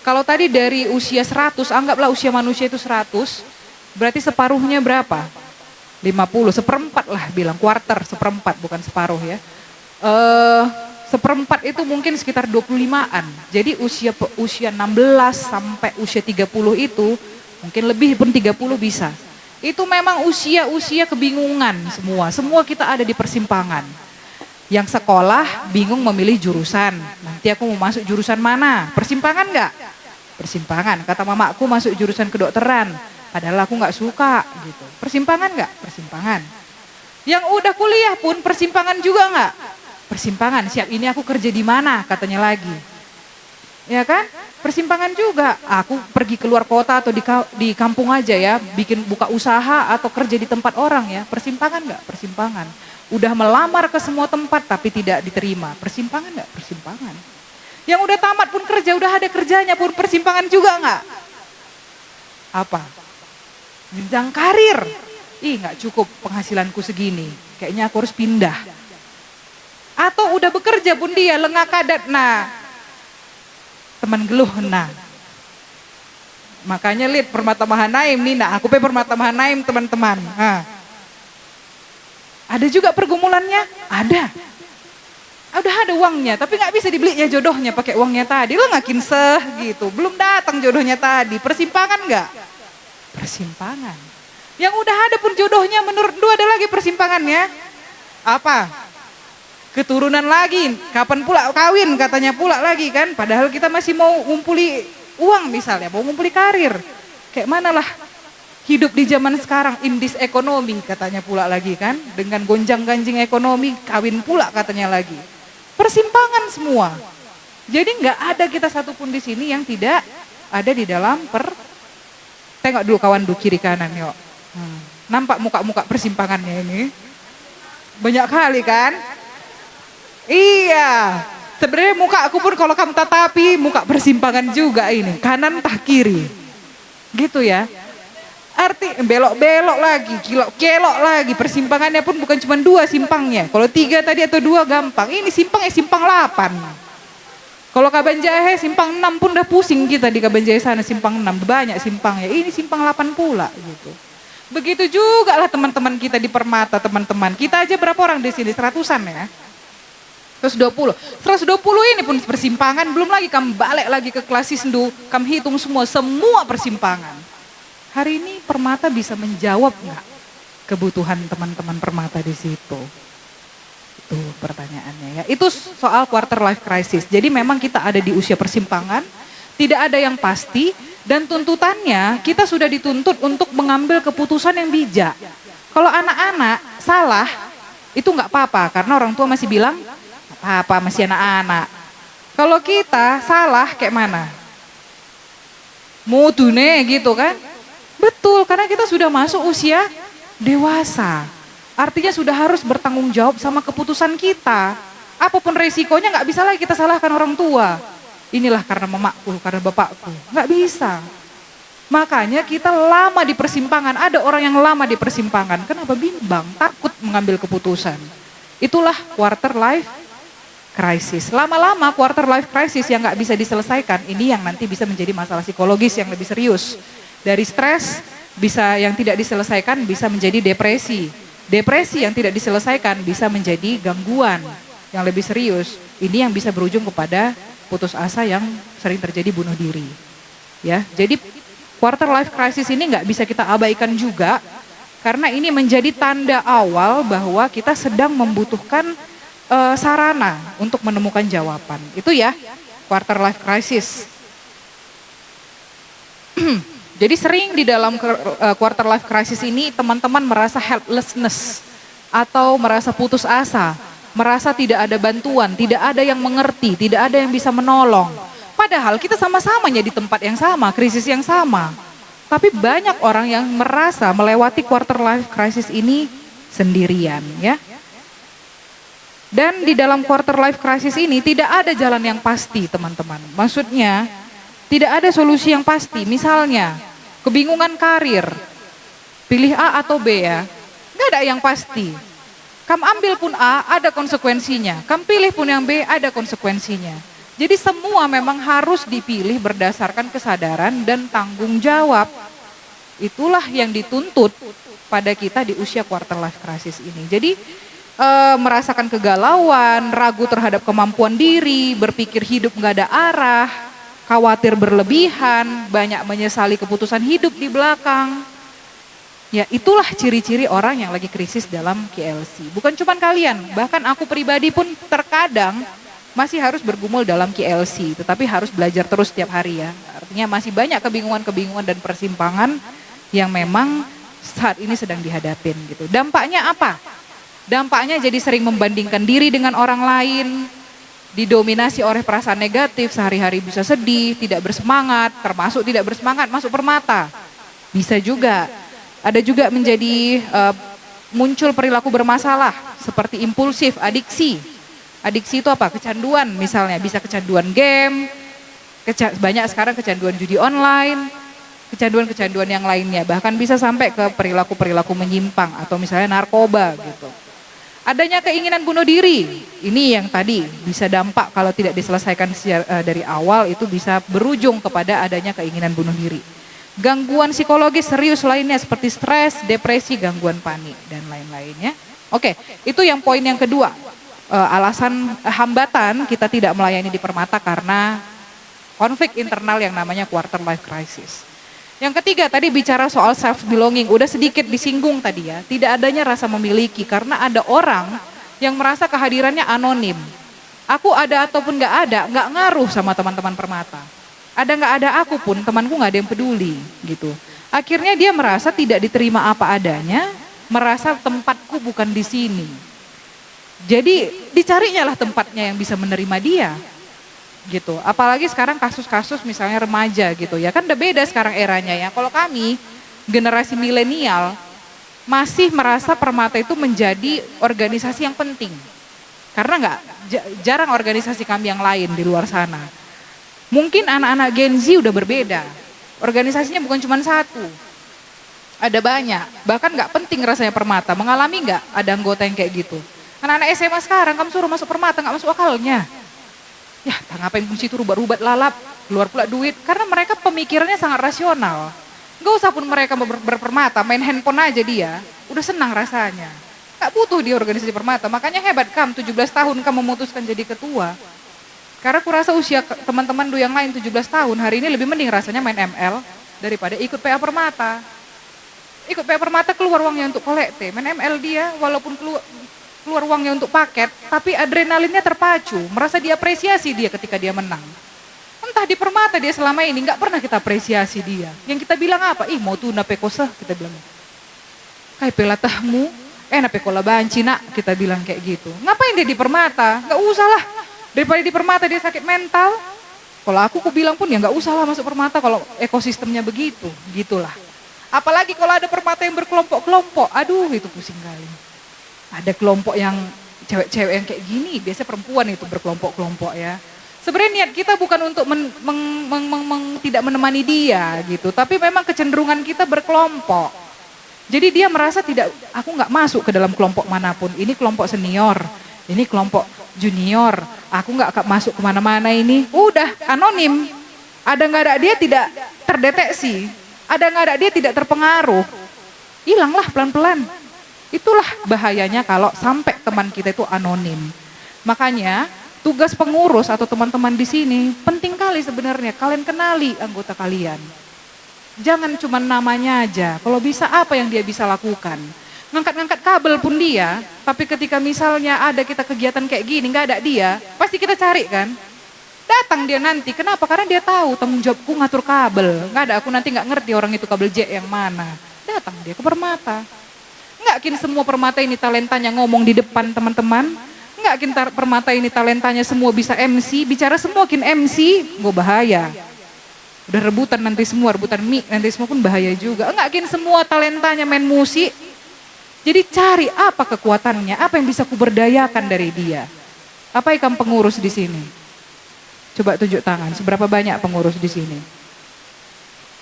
Kalau tadi dari usia 100, anggaplah usia manusia itu 100, berarti separuhnya berapa? 50, seperempat lah bilang, quarter, seperempat bukan separuh ya. Seperempat itu mungkin sekitar 25-an. Jadi usia 16 sampai usia 30 itu, mungkin lebih pun 30 bisa. Itu memang usia kebingungan semua kita ada di persimpangan. Yang sekolah bingung memilih jurusan, nanti aku mau masuk jurusan mana? Persimpangan nggak? Persimpangan. Kata mamaku masuk jurusan kedokteran, padahal aku nggak suka gitu. Persimpangan nggak? Persimpangan. Yang udah kuliah pun persimpangan juga nggak? Persimpangan. Siap ini aku kerja di mana? Katanya lagi. Ya kan? Persimpangan juga. Aku pergi keluar kota atau di kampung aja ya, bikin buka usaha atau kerja di tempat orang ya. Persimpangan nggak? Persimpangan. Udah melamar ke semua tempat tapi tidak diterima. Persimpangan nggak? Persimpangan. Yang udah tamat pun kerja, udah ada kerjanya pun persimpangan juga nggak? Apa? Jenjang karir. Ih nggak cukup penghasilanku segini. Kayaknya aku harus pindah. Atau udah bekerja pun dia lengah kadat, nah teman geluh, nah makanya lihat Permata Mahanaim nih, nah aku Permata Mahanaim teman-teman. Nah, ada juga pergumulannya, ada udah ada uangnya tapi nggak bisa dibelinya jodohnya pakai uangnya tadi, lo ngakin gitu, belum datang jodohnya tadi, persimpangan nggak? Persimpangan. Yang udah ada pun jodohnya menurut lu ada lagi persimpangannya, apa? Keturunan lagi, kapan pula kawin katanya pula lagi kan, padahal kita masih mau ngumpuli uang misalnya, mau ngumpuli karir. Kayak mana lah hidup di zaman sekarang, in this economy katanya pula lagi kan, dengan gonjang-ganjing ekonomi, kawin pula katanya lagi. Persimpangan semua. Jadi nggak ada kita satupun di sini yang tidak ada di dalam tengok dulu kawan dulu kiri kanan yuk. Nampak muka-muka persimpangannya ini? Banyak kali kan? Iya, sebenarnya muka aku pun kalau kamu tatapi muka persimpangan juga ini, kanan tak kiri, gitu ya. Arti belok-belok lagi, kelok lagi, persimpangannya pun bukan cuma 2 simpangnya. Kalau 3 tadi atau 2 gampang, ini simpangnya simpang 8. Kalau Kabanjahe simpang 6 pun udah pusing kita di Kabanjahe sana simpang 6, banyak simpangnya. Ini simpang 8 pula gitu. Begitu juga lah teman-teman kita di Permata, teman-teman. Kita aja berapa orang di sini? 100-an ya. 120 ini pun persimpangan, belum lagi kamu balik lagi ke kelas Sisndu, kamu hitung semua persimpangan. Hari ini Permata bisa menjawab nggak kebutuhan teman-teman Permata di situ? Itu pertanyaannya ya. Itu soal quarter life crisis. Jadi memang kita ada di usia persimpangan, tidak ada yang pasti, dan tuntutannya kita sudah dituntut untuk mengambil keputusan yang bijak. Kalau anak-anak salah, itu nggak apa-apa karena orang tua masih bilang apa masih anak-anak. Kalau kita salah kayak mana? Mudune gitu kan? Betul, karena kita sudah masuk usia dewasa. Artinya sudah harus bertanggung jawab sama keputusan kita. Apapun resikonya nggak bisa lagi kita salahkan orang tua. Inilah karena mamaku, karena bapakku. Nggak bisa. Makanya kita lama di persimpangan. Ada orang yang lama di persimpangan. Kenapa bimbang? Takut mengambil keputusan. Itulah quarter life crisis. Lama-lama quarter life crisis yang nggak bisa diselesaikan, ini yang nanti bisa menjadi masalah psikologis yang lebih serius. Dari stres bisa yang tidak diselesaikan bisa menjadi depresi. Depresi yang tidak diselesaikan bisa menjadi gangguan yang lebih serius. Ini yang bisa berujung kepada putus asa yang sering terjadi bunuh diri. Ya, jadi quarter life crisis ini nggak bisa kita abaikan juga karena ini menjadi tanda awal bahwa kita sedang membutuhkan sarana untuk menemukan jawaban. Itu ya, quarter life crisis. Jadi sering di dalam quarter life crisis ini teman-teman merasa helplessness atau merasa putus asa, merasa tidak ada bantuan, tidak ada yang mengerti, tidak ada yang bisa menolong. Padahal kita sama-samanya di tempat yang sama, krisis yang sama. Tapi banyak orang yang merasa melewati quarter life crisis ini sendirian ya. Dan di dalam quarter life crisis ini tidak ada jalan yang pasti teman-teman. Maksudnya tidak ada solusi yang pasti. Misalnya kebingungan karir, pilih A atau B ya. Nggak ada yang pasti. Kamu ambil pun A ada konsekuensinya. Kamu pilih pun yang B ada konsekuensinya. Jadi semua memang harus dipilih berdasarkan kesadaran dan tanggung jawab. Itulah yang dituntut pada kita di usia quarter life crisis ini. Jadi merasakan kegalauan, ragu terhadap kemampuan diri, berpikir hidup nggak ada arah, khawatir berlebihan, banyak menyesali keputusan hidup di belakang. Ya itulah ciri-ciri orang yang lagi krisis dalam KLC. Bukan cuma kalian, bahkan aku pribadi pun terkadang masih harus bergumul dalam KLC, tetapi harus belajar terus setiap hari ya. Artinya masih banyak kebingungan-kebingungan dan persimpangan yang memang saat ini sedang dihadapin gitu. Dampaknya apa? Dampaknya jadi sering membandingkan diri dengan orang lain, didominasi oleh perasaan negatif, sehari-hari bisa sedih, tidak bersemangat, termasuk tidak bersemangat masuk Permata. Bisa juga, ada juga menjadi muncul perilaku bermasalah seperti impulsif, adiksi. Adiksi itu apa? Kecanduan misalnya, bisa kecanduan game, banyak sekarang kecanduan judi online, kecanduan-kecanduan yang lainnya, bahkan bisa sampai ke perilaku-perilaku menyimpang atau misalnya narkoba gitu. Adanya keinginan bunuh diri, ini yang tadi bisa dampak kalau tidak diselesaikan dari awal itu bisa berujung kepada adanya keinginan bunuh diri. Gangguan psikologis serius lainnya seperti stres, depresi, gangguan panik, dan lain-lainnya. Oke, itu yang poin yang kedua. Alasan hambatan kita tidak melayani di Permata karena konflik internal yang namanya quarter life crisis. Yang ketiga tadi bicara soal self belonging, udah sedikit disinggung tadi ya, tidak adanya rasa memiliki karena ada orang yang merasa kehadirannya anonim. Aku ada ataupun nggak ngaruh sama teman-teman Permata. Ada nggak ada aku pun temanku nggak ada yang peduli gitu. Akhirnya dia merasa tidak diterima apa adanya, merasa tempatku bukan di sini. Jadi dicarinya lah tempatnya yang bisa menerima dia. Gitu. Apalagi sekarang kasus-kasus misalnya remaja gitu ya, kan udah beda sekarang eranya ya. Kalau kami generasi milenial masih merasa Permata itu menjadi organisasi yang penting. Karena jarang organisasi kami yang lain di luar sana. Mungkin anak-anak Gen Z udah berbeda. Organisasinya bukan cuma satu. Ada banyak, bahkan nggak penting rasanya Permata. Mengalami nggak ada anggota yang kayak gitu? Anak-anak SMA sekarang kamu suruh masuk Permata nggak masuk akalnya. Ya, ngapain fungsi itu rubat-rubat lalap, keluar pula duit. Karena mereka pemikirannya sangat rasional. Gak usah pun mereka berpermata, main handphone aja dia, udah senang rasanya. Gak butuh dia organisasi Permata, makanya hebat kamu 17 tahun kamu memutuskan jadi ketua. Karena aku rasa usia teman-teman yang lain 17 tahun, hari ini lebih mending rasanya main ML daripada ikut PA Permata. Ikut PA Permata keluar uangnya untuk kolekte, main ML dia walaupun keluar uangnya untuk paket, tapi adrenalinnya terpacu, merasa diapresiasi dia ketika dia menang. Entah di Permata dia selama ini nggak pernah kita apresiasi dia. Yang kita bilang apa? Ih mau tuh nape kosa, kita bilang. Kai pelatahmu, nape kola banci nak, kita bilang kayak gitu. Ngapain dia di Permata? Nggak usah lah. Daripada di Permata dia sakit mental. Kalau aku bilang pun ya nggak usah lah masuk Permata kalau ekosistemnya begitu, gitulah. Apalagi kalau ada Permata yang berkelompok-kelompok, aduh itu pusing kali. Ada kelompok yang cewek-cewek yang kayak gini, biasanya perempuan itu berkelompok-kelompok ya. Sebenarnya niat kita bukan untuk tidak menemani dia gitu, tapi memang kecenderungan kita berkelompok. Jadi dia merasa aku nggak masuk ke dalam kelompok manapun. Ini kelompok senior, ini kelompok junior. Aku nggak masuk kemana-mana ini. Udah anonim. Ada nggak ada dia tidak terdeteksi. Ada nggak ada dia tidak terpengaruh. Hilanglah pelan-pelan. Itulah bahayanya kalau sampai teman kita itu anonim. Makanya tugas pengurus atau teman-teman di sini penting kali sebenarnya kalian kenali anggota kalian. Jangan cuma namanya aja. Kalau bisa apa yang dia bisa lakukan. Ngangkat-ngangkat kabel pun dia, tapi ketika misalnya ada kita kegiatan kayak gini nggak ada dia, pasti kita cari kan. Datang dia nanti. Kenapa? Karena dia tahu tanggung jawabku ngatur kabel. Nggak ada, aku nanti nggak ngerti orang itu kabel jack yang mana. Datang dia ke Permata. Nggak kin semua Permata ini talentanya ngomong di depan teman-teman. Nggak kin Permata ini talentanya semua bisa MC. Bicara semua kin MC, gue bahaya. Udah rebutan nanti semua, rebutan mic nanti semua pun bahaya juga. Nggak kin semua talentanya main musik. Jadi cari apa kekuatannya, apa yang bisa kuberdayakan dari dia. Apa ikam pengurus di sini? Coba tunjuk tangan, seberapa banyak pengurus di sini?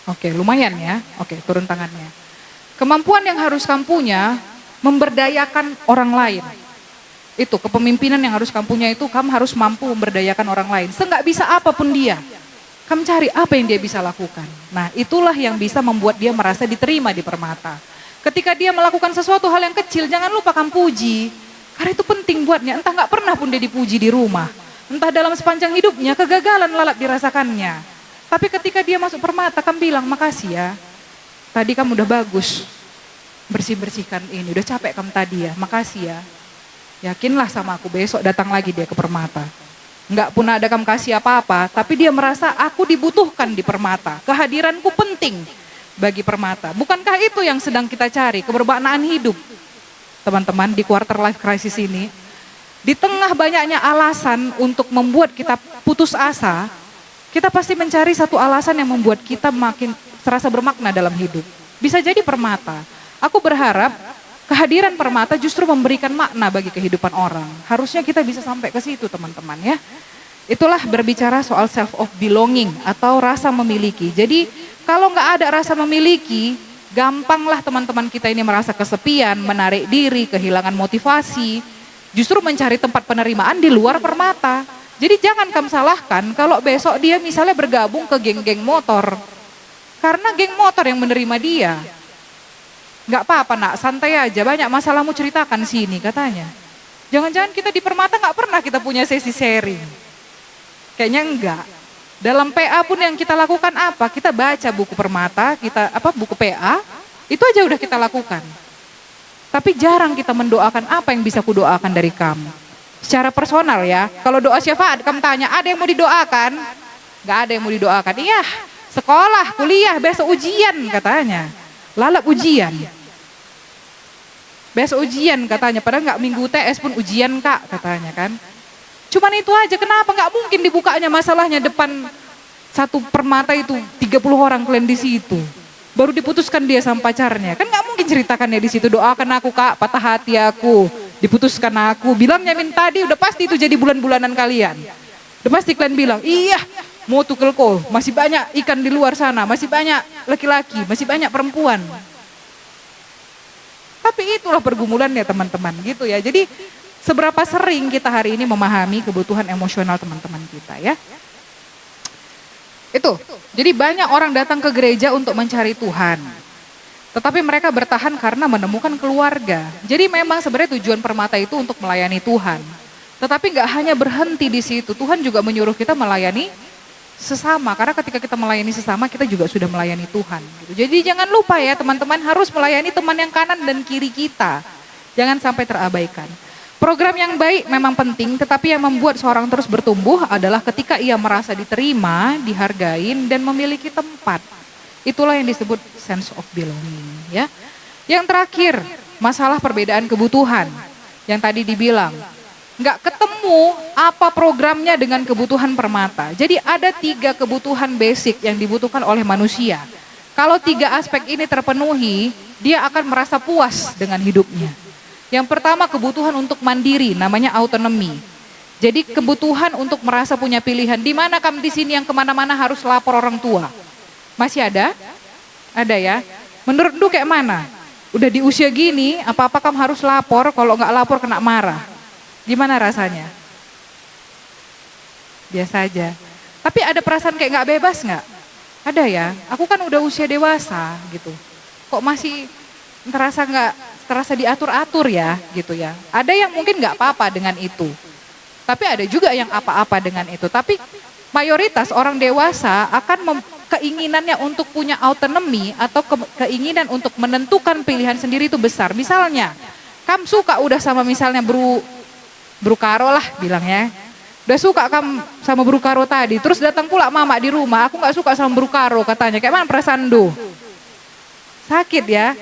Oke, lumayan ya. Oke, turun tangannya. Kemampuan yang harus kamu punya, memberdayakan orang lain. Itu kepemimpinan yang harus kamu punya itu, kamu harus mampu memberdayakan orang lain. Seenggak bisa apapun dia, kamu cari apa yang dia bisa lakukan. Nah itulah yang bisa membuat dia merasa diterima di Permata. Ketika dia melakukan sesuatu hal yang kecil, jangan lupa kamu puji. Karena itu penting buatnya, entah gak pernah pun dia dipuji di rumah. Entah dalam sepanjang hidupnya, kegagalan lalap dirasakannya. Tapi ketika dia masuk Permata, kamu bilang makasih ya. Tadi kamu udah bagus bersih-bersihkan ini, udah capek kamu tadi ya, makasih ya. Yakinlah sama aku, besok datang lagi dia ke Permata. Enggak pun ada kamu kasih apa-apa, tapi dia merasa aku dibutuhkan di Permata. Kehadiranku penting bagi Permata. Bukankah itu yang sedang kita cari, kebermaknaan hidup? Teman-teman di quarter life crisis ini, di tengah banyaknya alasan untuk membuat kita putus asa, kita pasti mencari satu alasan yang membuat kita makin terasa bermakna dalam hidup. Bisa jadi Permata. Aku berharap kehadiran Permata justru memberikan makna bagi kehidupan orang. Harusnya kita bisa sampai ke situ teman-teman ya. Itulah berbicara soal self of belonging atau rasa memiliki. Jadi kalau nggak ada rasa memiliki, Gampanglah teman-teman kita ini merasa kesepian, menarik diri, kehilangan motivasi, justru mencari tempat penerimaan di luar permata. Jadi jangan kamu salahkan kalau besok dia misalnya bergabung ke geng-geng motor. Karena geng motor yang menerima dia. Nggak apa-apa nak, santai aja, banyak masalahmu ceritakan sini katanya. Jangan-jangan kita di permata nggak pernah kita punya sesi sharing. Kayaknya enggak. Dalam PA pun yang kita lakukan apa? Kita baca buku permata, buku PA, itu aja udah kita lakukan. Tapi jarang kita mendoakan apa yang bisa kudoakan dari kamu. Secara personal ya, kalau doa syafaat kamu tanya, ada yang mau didoakan? Gak ada yang mau didoakan. Iya, sekolah, kuliah, besok ujian katanya. Lalap ujian. Besok ujian katanya, padahal gak minggu TS pun ujian kak katanya kan. Cuman itu aja, kenapa nggak mungkin dibukanya masalahnya depan satu permata itu 30 orang kalian di situ. Baru diputuskan dia sama pacarnya. Kan nggak mungkin ceritakannya di situ, doakan aku kak, patah hati aku, diputuskan aku. Bilangnya min tadi udah pasti itu jadi bulan-bulanan kalian. Udah pasti kalian bilang, iya mau tukelko, masih banyak ikan di luar sana, masih banyak laki-laki, masih banyak perempuan. Tapi itulah pergumulannya teman-teman gitu ya. Jadi seberapa sering kita hari ini memahami kebutuhan emosional teman-teman kita ya. Itu, jadi banyak orang datang ke gereja untuk mencari Tuhan. Tetapi mereka bertahan karena menemukan keluarga. Jadi memang sebenarnya tujuan permata itu untuk melayani Tuhan. Tetapi gak hanya berhenti di situ, Tuhan juga menyuruh kita melayani sesama. Karena ketika kita melayani sesama, kita juga sudah melayani Tuhan. Gitu. Jadi jangan lupa ya teman-teman, harus melayani teman yang kanan dan kiri kita. Jangan sampai terabaikan. Program yang baik memang penting, tetapi yang membuat seorang terus bertumbuh adalah ketika ia merasa diterima, dihargain, dan memiliki tempat. Itulah yang disebut sense of belonging. Ya. Yang terakhir, masalah perbedaan kebutuhan. Yang tadi dibilang, nggak ketemu apa programnya dengan kebutuhan permata. Jadi ada 3 kebutuhan basic yang dibutuhkan oleh manusia. Kalau 3 aspek ini terpenuhi, dia akan merasa puas dengan hidupnya. Yang pertama kebutuhan untuk mandiri, namanya autonomi. Jadi kebutuhan untuk merasa punya pilihan. Di mana kamu di sini yang kemana-mana harus lapor orang tua? Masih ada? Ada ya? Menurut lu kayak mana? Udah di usia gini, apa-apa kamu harus lapor, kalau nggak lapor kena marah. Gimana rasanya? Biasa aja. Tapi ada perasaan kayak nggak bebas nggak? Ada ya? Aku kan udah usia dewasa gitu. Kok masih terasa diatur-atur ya gitu ya. Ada yang mungkin nggak apa-apa dengan itu. Tapi ada juga yang apa-apa dengan itu. Tapi mayoritas orang dewasa akan keinginannya untuk punya autonomi atau keinginan untuk menentukan pilihan sendiri itu besar. Misalnya, kamu suka udah sama misalnya Bro Karo lah bilangnya. Udah suka kamu sama Bro Karo tadi, terus datang pula mama di rumah, aku nggak suka sama Bro Karo katanya. Kayak mana perasaan do? Sakit ya?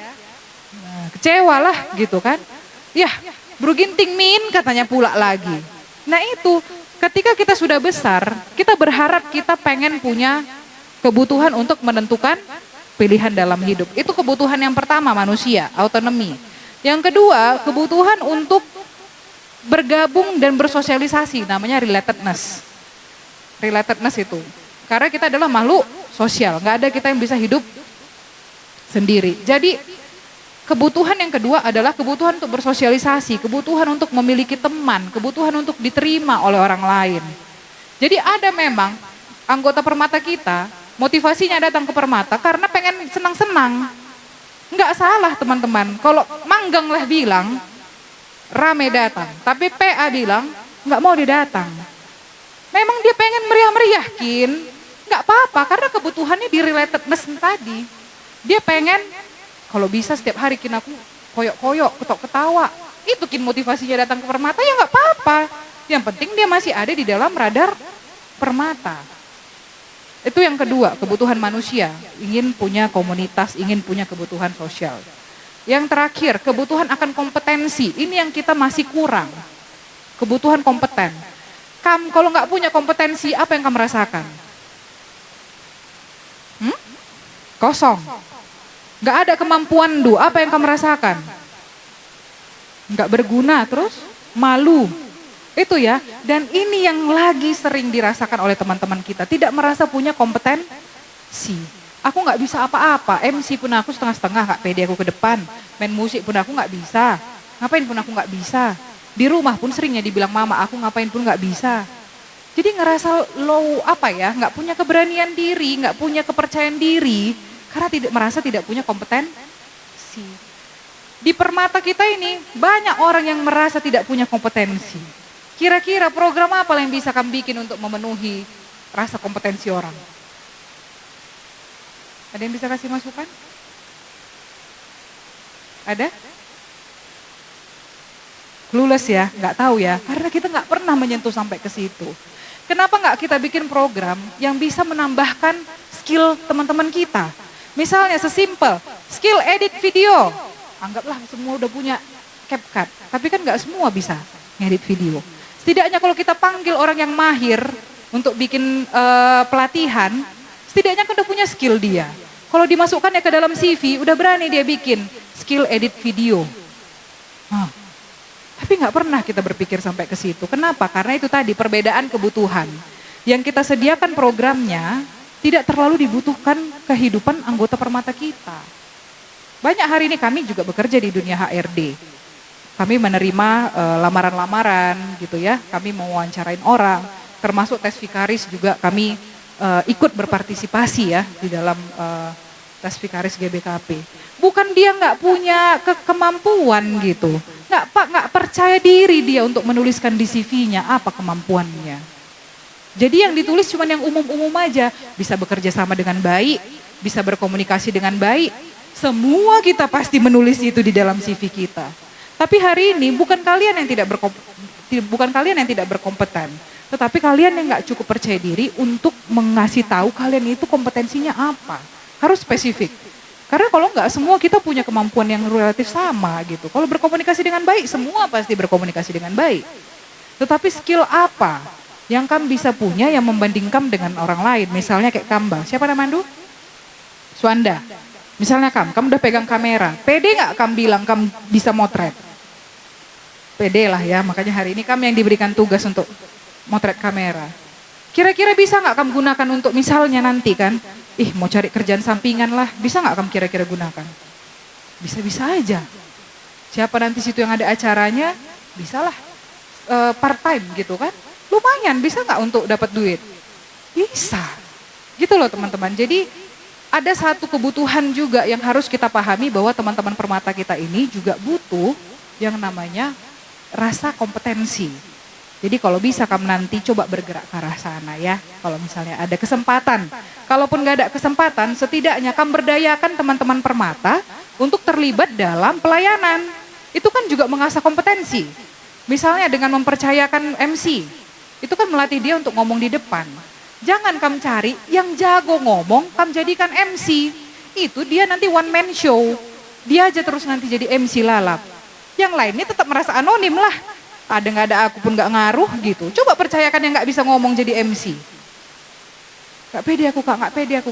Kecewa lah gitu kan. Ya, Bro Ginting Min katanya pula lagi. Nah itu, ketika kita sudah besar, kita berharap kita pengen punya kebutuhan untuk menentukan pilihan dalam hidup. Itu kebutuhan yang pertama manusia, autonomi. Yang kedua, kebutuhan untuk bergabung dan bersosialisasi, namanya relatedness. Relatedness itu, karena kita adalah makhluk sosial, nggak ada kita yang bisa hidup sendiri. Jadi kebutuhan yang kedua adalah kebutuhan untuk bersosialisasi, kebutuhan untuk memiliki teman, kebutuhan untuk diterima oleh orang lain. Jadi ada memang anggota permata kita, motivasinya datang ke permata karena pengen senang-senang. Enggak salah teman-teman, kalau manggang lah bilang, rame datang. Tapi PA bilang, enggak mau dia datang. Memang dia pengen meriah-meriah, Kin. Enggak apa-apa, karena kebutuhannya di relatedness tadi. Dia pengen, kalau bisa setiap hari Kin aku koyok-koyok, ketok-ketawa. Itu Kin motivasinya datang ke permata, ya nggak apa-apa. Yang penting dia masih ada di dalam radar permata. Itu yang kedua, kebutuhan manusia. Ingin punya komunitas, ingin punya kebutuhan sosial. Yang terakhir, kebutuhan akan kompetensi. Ini yang kita masih kurang. Kebutuhan kompeten. Kamu kalau nggak punya kompetensi, apa yang kamu rasakan? Kosong. Gak ada kemampuan apa yang kamu rasakan? Gak berguna, terus malu. Itu ya, dan ini yang lagi sering dirasakan oleh teman-teman kita. Tidak merasa punya kompetensi. Aku nggak bisa apa-apa, MC pun aku setengah-setengah, nggak pede aku ke depan. Main musik pun aku nggak bisa, ngapain pun aku nggak bisa. Di rumah pun seringnya dibilang mama aku ngapain pun nggak bisa. Jadi ngerasa low apa ya, nggak punya keberanian diri, nggak punya kepercayaan diri, karena tidak merasa tidak punya kompetensi. Di permata kita ini banyak orang yang merasa tidak punya kompetensi. Kira-kira program apa yang bisa kami bikin untuk memenuhi rasa kompetensi orang? Ada yang bisa kasih masukan? Ada? Clueless ya, nggak tahu ya, karena kita nggak pernah menyentuh sampai ke situ. Kenapa nggak kita bikin program yang bisa menambahkan skill teman-teman kita? Misalnya sesimpel skill edit video. Anggaplah semua udah punya CapCut, tapi kan nggak semua bisa ngedit video. Setidaknya kalau kita panggil orang yang mahir untuk bikin pelatihan, setidaknya kan udah punya skill dia. Kalau dimasukkannya ke dalam CV, udah berani dia bikin skill edit video. Tapi nggak pernah kita berpikir sampai ke situ. Kenapa? Karena itu tadi perbedaan kebutuhan. Yang kita sediakan programnya tidak terlalu dibutuhkan kehidupan anggota permata kita. Banyak hari ini kami juga bekerja di dunia HRD. Kami menerima lamaran-lamaran gitu ya. Kami mewawancarain orang, termasuk tes Vikaris juga kami ikut berpartisipasi ya di dalam tes Vikaris GBKP. Bukan dia nggak punya kemampuan gitu. Nggak percaya diri dia untuk menuliskan di CV-nya apa kemampuannya. Jadi yang ditulis cuma yang umum-umum aja, bisa bekerja sama dengan baik, bisa berkomunikasi dengan baik. Semua kita pasti menulis itu di dalam CV kita. Tapi hari ini bukan kalian yang tidak berkompeten, tetapi kalian yang nggak cukup percaya diri untuk mengasih tahu kalian itu kompetensinya apa. Harus spesifik. Karena kalau enggak semua kita punya kemampuan yang relatif sama gitu. Kalau berkomunikasi dengan baik, semua pasti berkomunikasi dengan baik. Tetapi skill apa yang kamu bisa punya yang membandingkan dengan orang lain? Misalnya kayak Kamba, siapa nama Andu? Swanda. Misalnya kamu udah pegang kamera, pede nggak kamu bilang kamu bisa motret? Pede lah ya, makanya hari ini kami yang diberikan tugas untuk motret kamera. Kira-kira bisa nggak kamu gunakan untuk misalnya nanti kan, mau cari kerjaan sampingan lah, bisa nggak kamu kira-kira gunakan? Bisa-bisa aja. Siapa nanti situ yang ada acaranya, bisalah part time gitu kan. Lumayan, bisa nggak untuk dapat duit? Bisa. Gitu loh teman-teman. Jadi ada satu kebutuhan juga yang harus kita pahami bahwa teman-teman permata kita ini juga butuh yang namanya rasa kompetensi. Jadi kalau bisa kamu nanti coba bergerak ke arah sana ya. Kalau misalnya ada kesempatan. Kalaupun gak ada kesempatan, setidaknya kamu berdayakan teman-teman permata untuk terlibat dalam pelayanan. Itu kan juga mengasah kompetensi. Misalnya dengan mempercayakan MC. Itu kan melatih dia untuk ngomong di depan. Jangan kamu cari yang jago ngomong, kamu jadikan MC. Itu dia nanti one man show. Dia aja terus nanti jadi MC lalap. Yang lainnya tetap merasa anonim lah. Ada nggak ada aku pun nggak ngaruh gitu. Coba percayakan yang nggak bisa ngomong jadi MC. Nggak pede aku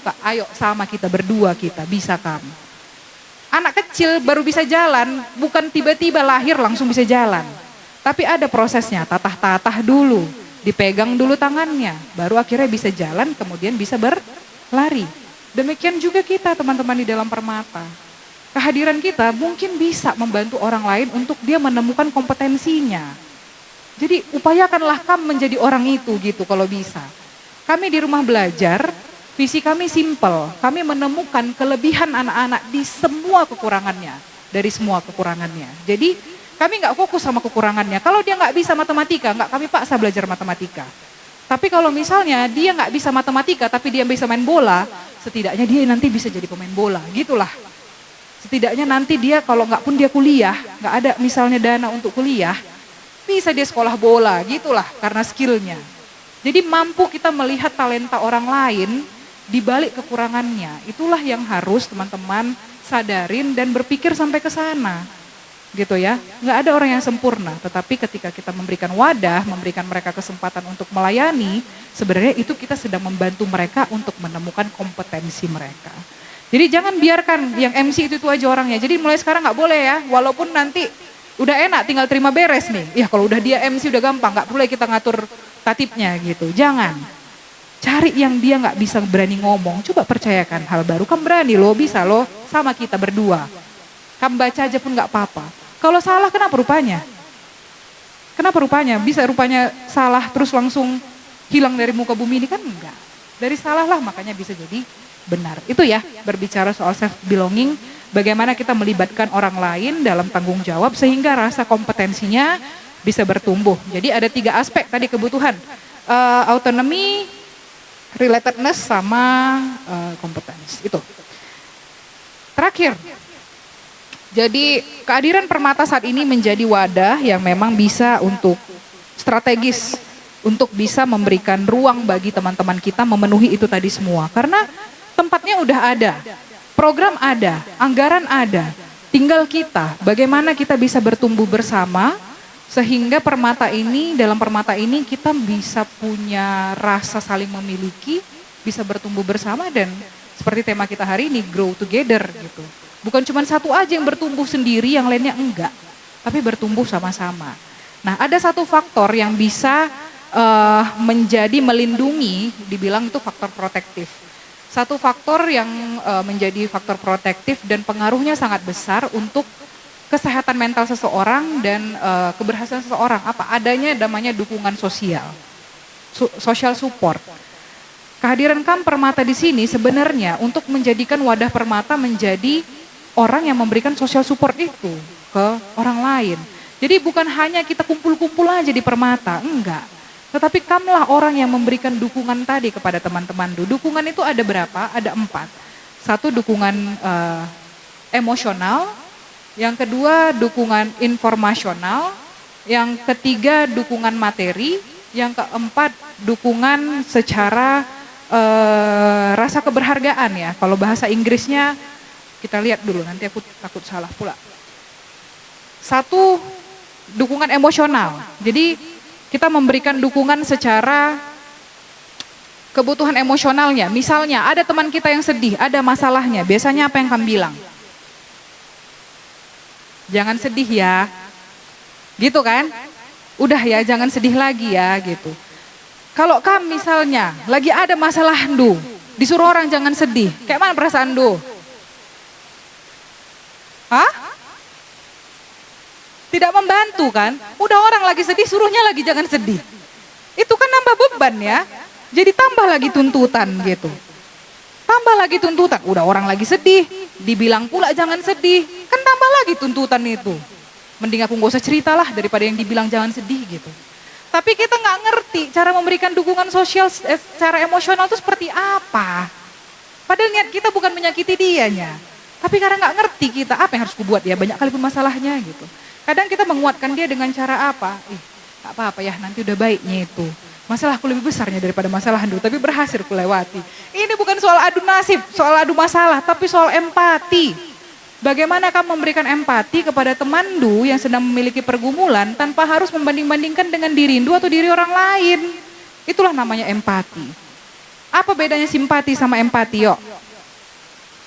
kak. Ayo sama kita berdua kita bisa kamu. Anak kecil baru bisa jalan, bukan tiba-tiba lahir langsung bisa jalan. Tapi ada prosesnya, tatah-tatah dulu, dipegang dulu tangannya, baru akhirnya bisa jalan, kemudian bisa berlari. Demikian juga kita teman-teman di dalam permata. Kehadiran kita mungkin bisa membantu orang lain untuk dia menemukan kompetensinya. Jadi upayakanlah kamu menjadi orang itu gitu kalau bisa. Kami di rumah belajar, visi kami simpel. Kami menemukan kelebihan anak-anak di semua kekurangannya. Dari semua kekurangannya. Jadi kami nggak fokus sama kekurangannya. Kalau dia nggak bisa matematika, nggak kami paksa belajar matematika. Tapi kalau misalnya dia nggak bisa matematika tapi dia bisa main bola, setidaknya dia nanti bisa jadi pemain bola. Gitulah. Setidaknya nanti dia kalau nggak pun dia kuliah, nggak ada misalnya dana untuk kuliah, bisa dia sekolah bola, gitulah karena skillnya. Jadi mampu kita melihat talenta orang lain di balik kekurangannya. Itulah yang harus teman-teman sadarin dan berpikir sampai ke sana. Gitu ya, nggak ada orang yang sempurna, tetapi ketika kita memberikan wadah, memberikan mereka kesempatan untuk melayani, sebenarnya itu kita sedang membantu mereka untuk menemukan kompetensi mereka. Jadi jangan biarkan yang MC itu aja orangnya. Jadi mulai sekarang nggak boleh ya, walaupun nanti udah enak tinggal terima beres nih. Ya kalau udah dia MC udah gampang, nggak boleh kita ngatur tatipnya gitu. Jangan. Cari yang dia nggak bisa berani ngomong, coba percayakan hal baru. Kamu berani loh, bisa loh, sama kita berdua. Kamu baca aja pun nggak apa-apa. Kalau salah kenapa rupanya? Kenapa rupanya? Bisa rupanya salah terus langsung hilang dari muka bumi ini kan enggak. Dari salah lah makanya bisa jadi benar. Itu ya berbicara soal self belonging, bagaimana kita melibatkan orang lain dalam tanggung jawab sehingga rasa kompetensinya bisa bertumbuh. Jadi ada 3 aspek tadi kebutuhan. Autonomy, relatedness sama competence. Itu. Terakhir. Jadi kehadiran Permata saat ini menjadi wadah yang memang bisa untuk strategis, untuk bisa memberikan ruang bagi teman-teman kita memenuhi itu tadi semua. Karena tempatnya udah ada, program ada, anggaran ada, tinggal kita bagaimana kita bisa bertumbuh bersama sehingga dalam Permata ini kita bisa punya rasa saling memiliki, bisa bertumbuh bersama dan seperti tema kita hari ini, grow together gitu. Bukan cuma satu aja yang bertumbuh sendiri, yang lainnya enggak. Tapi bertumbuh sama-sama. Nah ada satu faktor yang bisa menjadi melindungi, dibilang itu faktor protektif. Satu faktor yang menjadi faktor protektif dan pengaruhnya sangat besar untuk kesehatan mental seseorang dan keberhasilan seseorang. Apa adanya namanya dukungan sosial, social support. Kehadiran Kamp Permata di sini sebenarnya untuk menjadikan wadah Permata menjadi orang yang memberikan social support itu ke orang lain. Jadi bukan hanya kita kumpul-kumpul aja di Permata, enggak. Tetapi Kamlah orang yang memberikan dukungan tadi kepada teman-teman. Dukungan itu ada berapa? Ada 4. Satu dukungan emosional, yang kedua dukungan informasional, yang ketiga dukungan materi, yang keempat dukungan secara rasa keberhargaan ya. Kalau bahasa Inggrisnya kita lihat dulu, nanti aku takut salah pula. Satu, dukungan emosional. Jadi kita memberikan dukungan secara kebutuhan emosionalnya. Misalnya ada teman kita yang sedih, ada masalahnya. Biasanya apa yang kamu bilang? Jangan sedih ya. Gitu kan? Udah ya, jangan sedih lagi ya gitu. Kalau kamu misalnya lagi ada masalah disuruh orang jangan sedih. Kayak mana perasaan Hah? Tidak membantu kan? Udah orang lagi sedih, suruhnya lagi jangan sedih. Itu kan nambah beban ya. Jadi tambah lagi tuntutan gitu. Tambah lagi tuntutan, udah orang lagi sedih, dibilang pula jangan sedih. Kan tambah lagi tuntutan itu. Mending aku gak usah ceritalah daripada yang dibilang jangan sedih gitu. Tapi kita gak ngerti cara memberikan dukungan sosial secara emosional itu seperti apa. Padahal niat kita bukan menyakiti dianya. Tapi karena nggak ngerti kita, apa yang harus kubuat ya, banyak kali pun masalahnya gitu. Kadang kita menguatkan dia dengan cara apa? Gak apa-apa ya, nanti udah baiknya itu. Masalahku lebih besarnya daripada masalah tapi berhasil kulewati. Ini bukan soal adu nasib, soal adu masalah, tapi soal empati. Bagaimana kamu memberikan empati kepada teman yang sedang memiliki pergumulan tanpa harus membanding-bandingkan dengan diri atau diri orang lain. Itulah namanya empati. Apa bedanya simpati sama empati, yuk?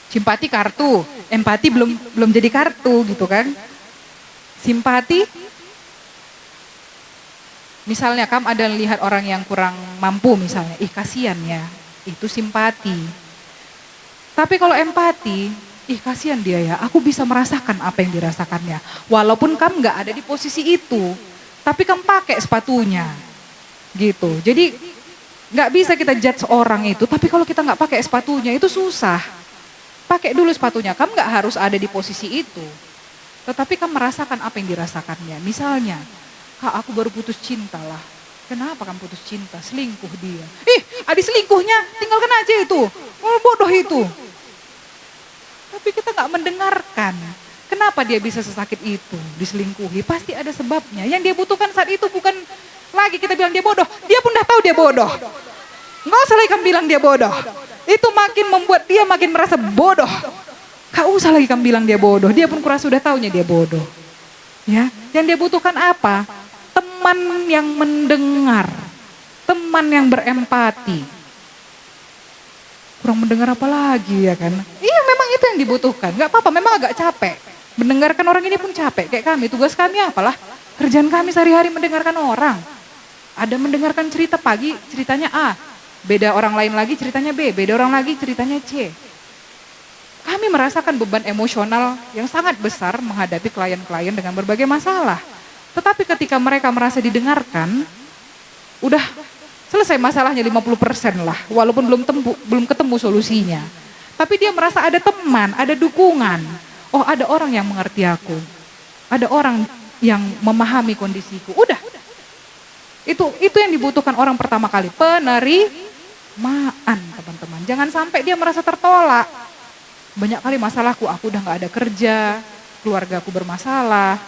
Simpati kartu, empati belum jadi kartu gitu kan. Simpati, misalnya kamu ada lihat orang yang kurang mampu misalnya, kasihan ya, itu simpati. Tapi kalau empati, kasihan dia ya, aku bisa merasakan apa yang dirasakannya. Walaupun kamu gak ada di posisi itu, tapi kamu pakai sepatunya gitu. Jadi gak bisa kita judge orang itu, tapi kalau kita gak pakai sepatunya itu susah. Pakai dulu sepatunya, kamu gak harus ada di posisi itu. Tetapi kamu merasakan apa yang dirasakannya. Misalnya, Kak aku baru putus cinta lah. Kenapa kamu putus cinta? Selingkuh dia. Adik selingkuhnya, tinggalkan aja itu. Oh, bodoh itu. Tapi kita gak mendengarkan. Kenapa dia bisa sesakit itu, diselingkuhi? Pasti ada sebabnya. Yang dia butuhkan saat itu bukan lagi kita bilang dia bodoh. Dia pun udah tahu dia bodoh. Nggak usah lagi kamu bilang dia bodoh. Itu makin membuat dia makin merasa bodoh. Gak usah lagi kamu bilang dia bodoh. Dia pun kurasa sudah tahunya dia bodoh. Ya, yang dia butuhkan apa? Teman yang mendengar. Teman yang berempati. Kurang mendengar apa lagi ya kan? Iya memang itu yang dibutuhkan. Gak apa-apa, memang agak capek. Mendengarkan orang ini pun capek. Kayak kami, tugas kami apalah? Kerjaan kami sehari-hari mendengarkan orang. Ada mendengarkan cerita pagi, ceritanya A. beda orang lain lagi ceritanya B, beda orang lagi ceritanya C. Kami merasakan beban emosional yang sangat besar menghadapi klien-klien dengan berbagai masalah. Tetapi ketika mereka merasa didengarkan, udah selesai masalahnya 50% lah, walaupun belum ketemu solusinya. Tapi dia merasa ada teman, ada dukungan. Oh, ada orang yang mengerti aku. Ada orang yang memahami kondisiku. Udah. Itu yang dibutuhkan orang pertama kali, penerimaan, teman-teman. Jangan sampai dia merasa tertolak. Banyak kali masalahku, aku udah gak ada kerja, keluarga aku bermasalah,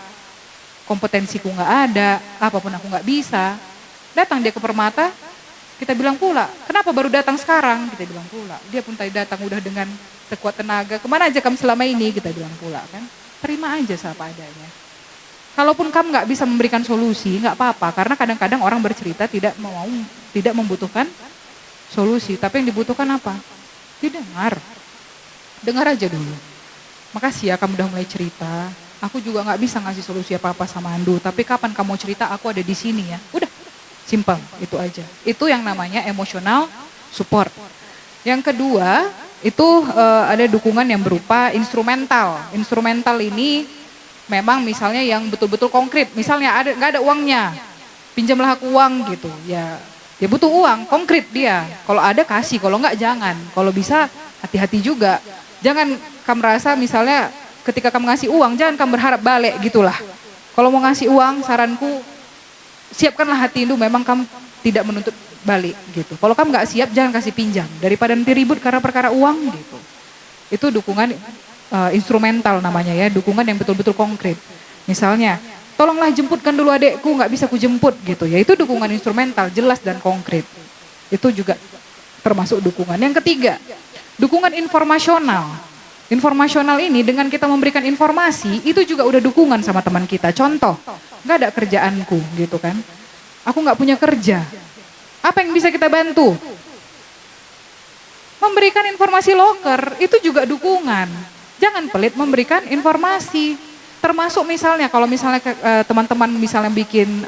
kompetensiku gak ada, apapun aku gak bisa. Datang dia ke Permata, kita bilang pula, kenapa baru datang sekarang? Kita bilang pula, dia pun tadi datang udah dengan sekuat tenaga, kemana aja kamu selama ini? Kita bilang pula kan, terima aja apa adanya. Kalaupun kamu gak bisa memberikan solusi, gak apa-apa, karena kadang-kadang orang bercerita tidak membutuhkan solusi, tapi yang dibutuhkan apa? Didengar. Dengar aja dulu. Makasih ya kamu udah mulai cerita. Aku juga gak bisa ngasih solusi apa-apa sama Andu. Tapi kapan kamu cerita aku ada di sini ya. Udah, simpel, itu aja. Itu yang namanya emotional support. Yang kedua, itu ada dukungan yang berupa instrumental. Instrumental ini memang misalnya yang betul-betul konkret. Misalnya gak ada uangnya, pinjamlah aku uang gitu. Ya butuh uang, konkret dia. Kalau ada kasih, kalau enggak jangan. Kalau bisa hati-hati juga. Jangan kamu merasa misalnya ketika kamu ngasih uang, jangan kamu berharap balik gitulah. Kalau mau ngasih uang, saranku siapkanlah hati itu memang kamu tidak menuntut balik gitu. Kalau kamu nggak siap, jangan kasih pinjam. Daripada nanti ribut karena perkara uang gitu. Itu dukungan instrumental namanya ya, dukungan yang betul-betul konkret. Misalnya, tolonglah jemputkan dulu adekku, nggak bisa ku jemput gitu ya. Itu dukungan instrumental, jelas dan konkret. Itu juga termasuk dukungan. Yang ketiga, dukungan informasional. Informasional ini dengan kita memberikan informasi, itu juga udah dukungan sama teman kita. Contoh, nggak ada kerjaanku gitu kan. Aku nggak punya kerja. Apa yang bisa kita bantu? Memberikan informasi loker, itu juga dukungan. Jangan pelit memberikan informasi. Termasuk misalnya, kalau misalnya teman-teman misalnya bikin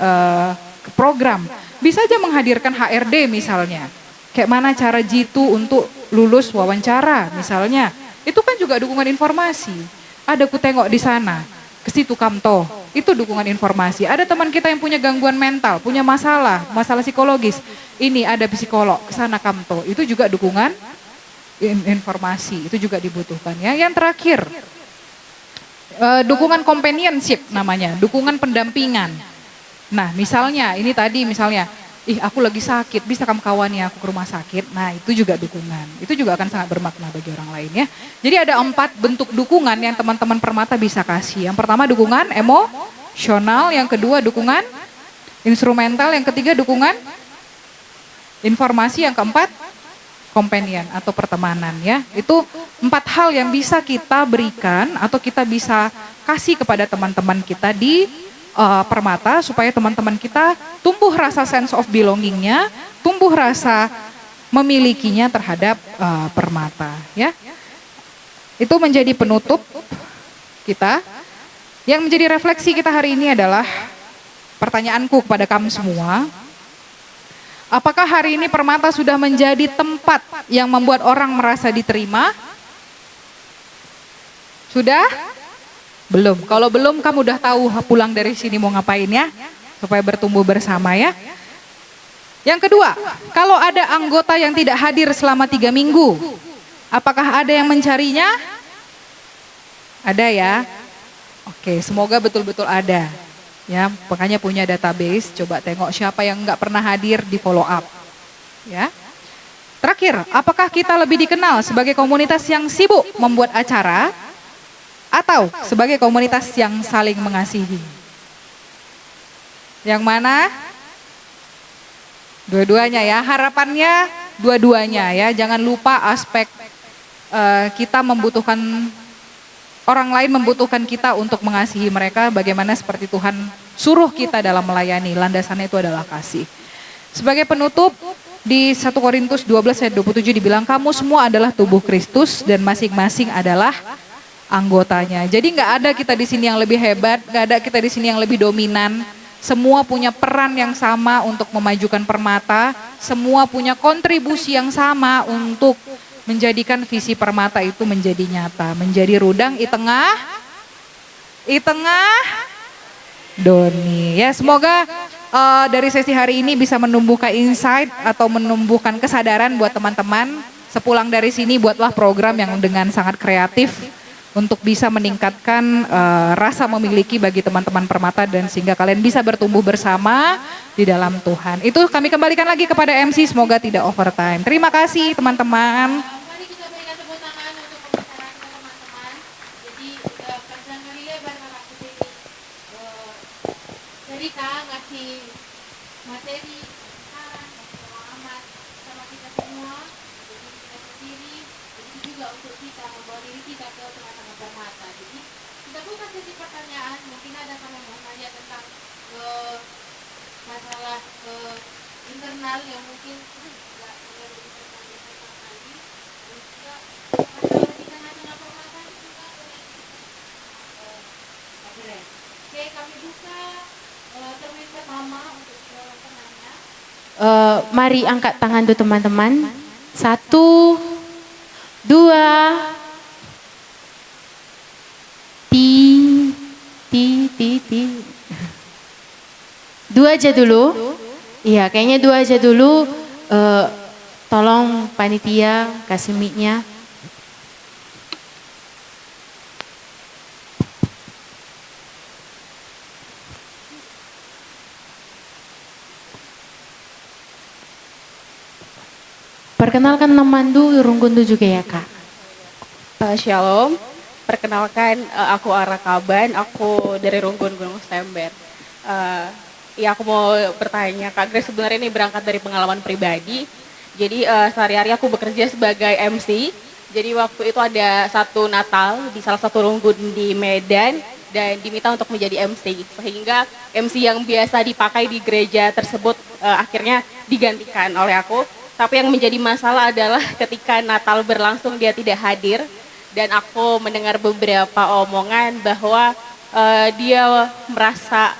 program, bisa aja menghadirkan HRD misalnya. Kayak mana cara jitu untuk lulus wawancara misalnya. Itu kan juga dukungan informasi. Ada ku tengok di sana, ke situ kamto. Itu dukungan informasi. Ada teman kita yang punya gangguan mental, punya masalah psikologis. Ini ada psikolog, ke sana kamto. Itu juga dukungan informasi. Itu juga dibutuhkan ya. Yang terakhir, dukungan companionship namanya, dukungan pendampingan. Nah, misalnya ini tadi misalnya, aku lagi sakit, bisa kamu kawani aku ke rumah sakit. Nah, itu juga dukungan. Itu juga akan sangat bermakna bagi orang lain ya. Jadi ada 4 bentuk dukungan yang teman-teman Permata bisa kasih. Yang pertama dukungan emosional, yang kedua dukungan instrumental, yang ketiga dukungan informasi, yang keempat companion atau pertemanan ya. Itu 4 hal yang bisa kita berikan atau kita bisa kasih kepada teman-teman kita di Permata supaya teman-teman kita tumbuh rasa sense of belongingnya, tumbuh rasa memilikinya terhadap Permata ya. Itu menjadi penutup kita. Yang menjadi refleksi kita hari ini adalah pertanyaanku kepada kamu semua. Apakah hari ini Permata sudah menjadi tempat yang membuat orang merasa diterima? Sudah? Belum. Kalau belum, kamu udah tahu pulang dari sini mau ngapain ya, supaya bertumbuh bersama ya. Yang kedua, kalau ada anggota yang tidak hadir selama 3 minggu, apakah ada yang mencarinya? Ada ya. Oke, semoga betul-betul ada. Ya, makanya punya database, coba tengok siapa yang nggak pernah hadir di follow up. Ya. Terakhir, apakah kita lebih dikenal sebagai komunitas yang sibuk membuat acara atau sebagai komunitas yang saling mengasihi? Yang mana? Dua-duanya ya, harapannya dua-duanya ya. Jangan lupa aspek kita membutuhkan, orang lain membutuhkan kita untuk mengasihi mereka. Bagaimana seperti Tuhan suruh kita dalam melayani, landasannya itu adalah kasih. Sebagai penutup, di 1 Korintus 12 ayat 27 dibilang, kamu semua adalah tubuh Kristus dan masing-masing adalah anggotanya. Jadi nggak ada kita di sini yang lebih hebat, nggak ada kita di sini yang lebih dominan. semua punya peran yang sama untuk memajukan Permata, semua punya kontribusi yang sama untuk menjadikan visi Permata itu menjadi nyata, menjadi rudang i tengah Doni. Ya, semoga dari sesi hari ini bisa menumbuhkan insight atau menumbuhkan kesadaran buat teman-teman. Sepulang dari sini buatlah program yang dengan sangat kreatif untuk bisa meningkatkan rasa memiliki bagi teman-teman Permata dan sehingga kalian bisa bertumbuh bersama di dalam Tuhan. Itu kami kembalikan lagi kepada MC, semoga tidak overtime. Terima kasih teman-teman. Mari kita berikan tepuk tangan untuk pembicaraan teman-teman. Jadi panjang kali lebar Kakak Putri cerita, ngasih materi, saran, ngasih pemahaman sama kita semua. Jadi kita sendiri, jadi juga untuk kita membawa diri kita ke tengah-tengah Permata. Jadi kita buka sesi pertanyaan, mungkin ada kamu mau nanya tentang masalah internal yang mungkin nggak menjadi internal lagi. Terus juga masalah di tengah-tengah Permata juga keren. Oke, kami buka termin pertama untuk seorang penanya. Mari angkat tangan tuh teman-teman. 1, 2, ti. 2 aja dulu. Iya, kayaknya 2 aja dulu. Tolong panitia kasih mic-nya. Perkenalkan nama Mandu Runggundu juga ya Kak. Shalom, perkenalkan aku Ara Kaban, aku dari Runggun Gunung Stember. Ya aku mau bertanya Kak Grace, sebenarnya ini berangkat dari pengalaman pribadi. Jadi sehari-hari aku bekerja sebagai MC. Jadi waktu itu ada satu Natal di salah satu Runggun di Medan dan diminta untuk menjadi MC. Sehingga MC yang biasa dipakai di gereja tersebut akhirnya digantikan oleh aku. Tapi yang menjadi masalah adalah ketika Natal berlangsung dia tidak hadir dan aku mendengar beberapa omongan bahwa dia merasa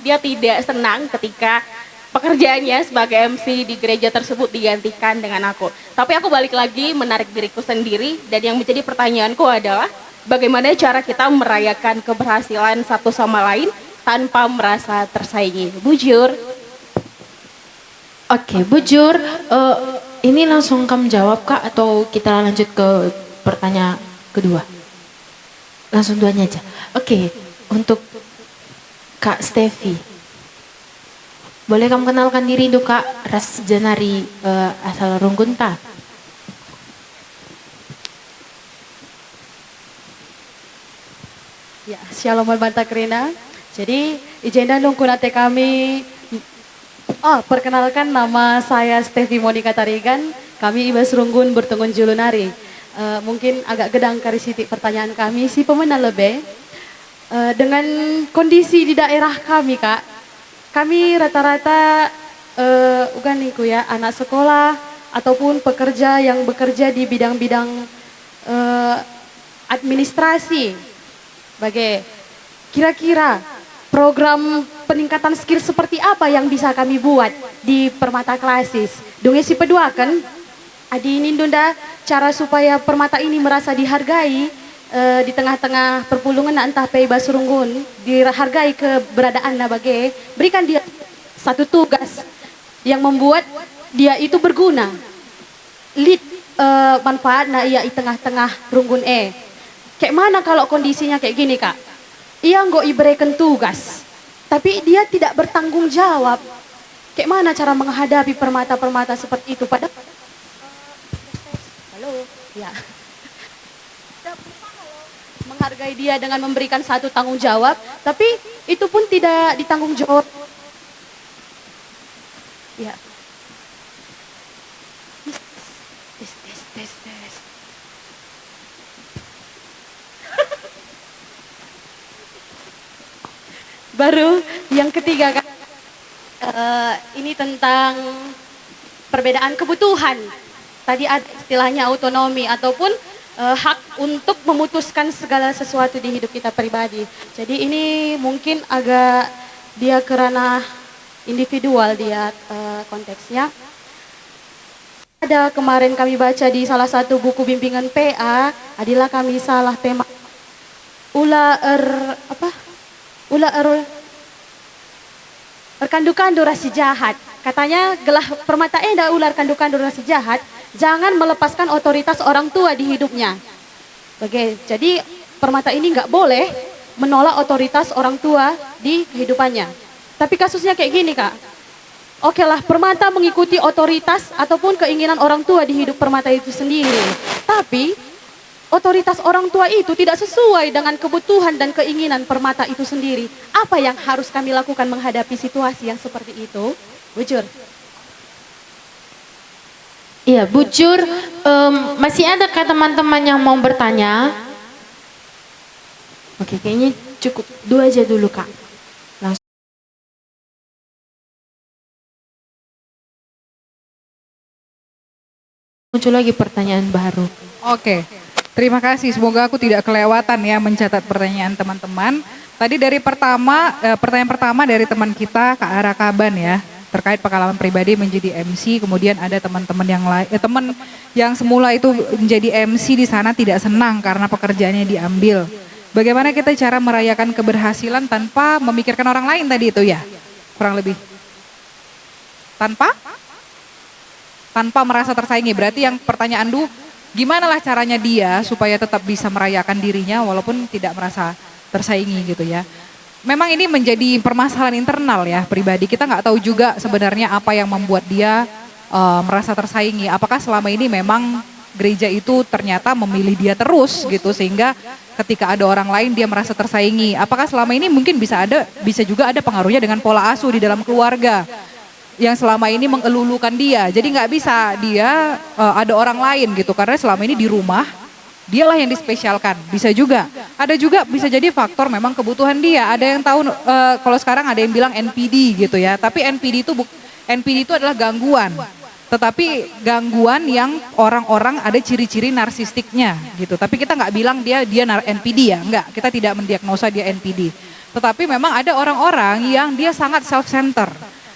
dia tidak senang ketika pekerjaannya sebagai MC di gereja tersebut digantikan dengan aku. Tapi aku balik lagi menarik diriku sendiri dan yang menjadi pertanyaanku adalah bagaimana cara kita merayakan keberhasilan satu sama lain tanpa merasa tersaingi. Bujur. Oke, bujur. Ini langsung kamu jawab Kak atau kita lanjut ke pertanyaan kedua? Langsung duanya aja. Oke, untuk Kak Stevi. Boleh kamu kenalkan diri dulu Kak, ras jenari asal Runggunta. Ya, Shalom Banta Krina. Jadi, izin dan nungkunate kami. Perkenalkan nama saya Stevi Monica Tarigan. Kami Ibas Runggun Bertungun Julunari. Mungkin agak gedang kari sitik pertanyaan kami si pemenang lebih. Dengan kondisi di daerah kami Kak, kami rata-rata bukan niku ya anak sekolah ataupun pekerja yang bekerja di bidang-bidang administrasi. Bagai kira-kira program peningkatan skill seperti apa yang bisa kami buat di Permata Klasis? Donge si pedua kan? Adi ini Dunda cara supaya Permata ini merasa dihargai di tengah-tengah perpulungan entah pei Basurunggun, dihargai keberadaan bagai berikan dia satu tugas yang membuat dia itu berguna. Lead manfaat ia di tengah-tengah Runggun Kayak mana kalau kondisinya kayak gini Kak? Ia nggak diberikan tugas, tapi dia tidak bertanggung jawab. Kayak mana cara menghadapi permata-permata seperti itu? Halo, ya. Menghargai dia dengan memberikan satu tanggung jawab, tapi itu pun tidak ditanggung jawab. Ya. Tes. Baru yang ketiga kan, ini tentang perbedaan kebutuhan. Tadi ada istilahnya autonomi ataupun hak untuk memutuskan segala sesuatu di hidup kita pribadi. Jadi ini mungkin agak dia ke ranah individual dia konteksnya. Ada kemarin kami baca di salah satu buku bimbingan PA, adalah kami salah tema kandu-kandu rasi jahat. Katanya gelah permata enda ular kandu-kandu rasi jahat, jangan melepaskan otoritas orang tua di hidupnya. Jadi permata ini nggak boleh menolak otoritas orang tua di kehidupannya. Tapi kasusnya kayak gini Kak. Oke lah, permata mengikuti otoritas ataupun keinginan orang tua di hidup permata itu sendiri. Tapi otoritas orang tua itu tidak sesuai dengan kebutuhan dan keinginan permata itu sendiri. Apa yang harus kami lakukan menghadapi situasi yang seperti itu? Bujur. Iya, Bujur, masih ada kah teman-teman yang mau bertanya? Oke, kayaknya cukup 2 aja dulu Kak. Langsung. Muncul lagi pertanyaan baru. Oke, terima kasih. Semoga aku tidak kelewatan ya mencatat pertanyaan teman-teman. Tadi dari pertanyaan pertama dari teman kita Kak Arakaban ya, terkait pengalaman pribadi menjadi MC. Kemudian ada teman-teman yang lain, teman yang semula itu menjadi MC di sana tidak senang karena pekerjaannya diambil. Bagaimana kita cara merayakan keberhasilan tanpa memikirkan orang lain tadi itu ya, kurang lebih. Tanpa merasa tersaingi. Berarti yang pertanyaan gimana lah caranya dia supaya tetap bisa merayakan dirinya walaupun tidak merasa tersaingi gitu ya. Memang ini menjadi permasalahan internal ya pribadi. Kita nggak tahu juga sebenarnya apa yang membuat dia merasa tersaingi. Apakah selama ini memang gereja itu ternyata memilih dia terus gitu sehingga ketika ada orang lain dia merasa tersaingi. Apakah selama ini mungkin bisa juga ada pengaruhnya dengan pola asuh di dalam keluarga yang selama ini mengelulukan dia. Jadi nggak bisa dia ada orang lain gitu karena selama ini di rumah dialah yang dispesialkan. Bisa juga. Ada juga bisa jadi faktor memang kebutuhan dia. Ada yang tahu kalau sekarang ada yang bilang NPD gitu ya. Tapi NPD itu adalah gangguan. Tetapi gangguan yang orang-orang ada ciri-ciri narsistiknya gitu. Tapi kita nggak bilang dia NPD ya, enggak. Kita tidak mendiagnosa dia NPD. Tetapi memang ada orang-orang yang dia sangat self-center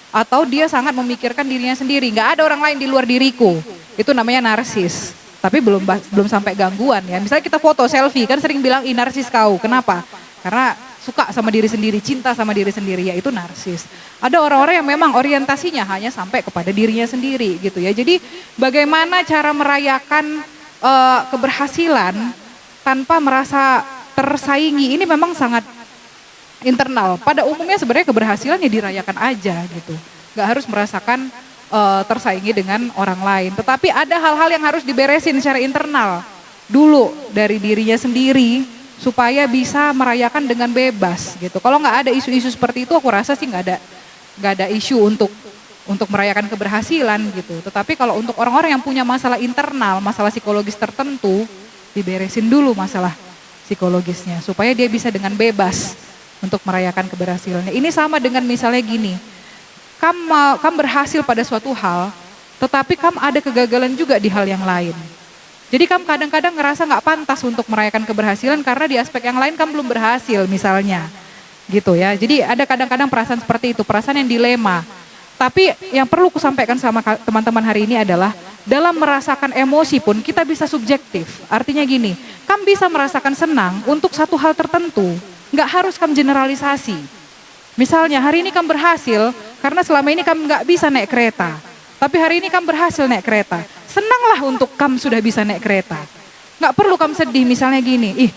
atau dia sangat memikirkan dirinya sendiri. Nggak ada orang lain di luar diriku. Itu namanya narsis. Tapi belum sampai gangguan ya. Misalnya kita foto selfie kan sering bilang narsis kau. Kenapa? Karena suka sama diri sendiri, cinta sama diri sendiri, yaitu narsis. Ada orang-orang yang memang orientasinya hanya sampai kepada dirinya sendiri gitu ya. Jadi bagaimana cara merayakan keberhasilan tanpa merasa tersaingi, ini memang sangat internal. Pada umumnya sebenarnya keberhasilan ya dirayakan aja gitu. Gak harus merasakan tersaingi dengan orang lain. Tetapi ada hal-hal yang harus diberesin secara internal dulu dari dirinya sendiri, supaya bisa merayakan dengan bebas gitu. Kalau nggak ada isu-isu seperti itu, aku rasa sih nggak ada isu untuk merayakan keberhasilan gitu. Tetapi kalau untuk orang-orang yang punya masalah internal, masalah psikologis tertentu, diberesin dulu masalah psikologisnya supaya dia bisa dengan bebas untuk merayakan keberhasilannya. Ini sama dengan misalnya gini, kamu berhasil pada suatu hal, tetapi kamu ada kegagalan juga di hal yang lain. Jadi kamu kadang-kadang ngerasa nggak pantas untuk merayakan keberhasilan karena di aspek yang lain kamu belum berhasil misalnya. Gitu ya. Jadi ada kadang-kadang perasaan seperti itu, perasaan yang dilema. Tapi yang perlu ku sampaikan sama teman-teman hari ini adalah dalam merasakan emosi pun kita bisa subjektif. Artinya gini, kamu bisa merasakan senang untuk satu hal tertentu. Nggak harus kamu generalisasi. Misalnya hari ini kamu berhasil karena selama ini kamu nggak bisa naik kereta. Tapi hari ini kamu berhasil naik kereta. Senanglah untuk kamu sudah bisa naik kereta. Nggak perlu kamu sedih misalnya gini,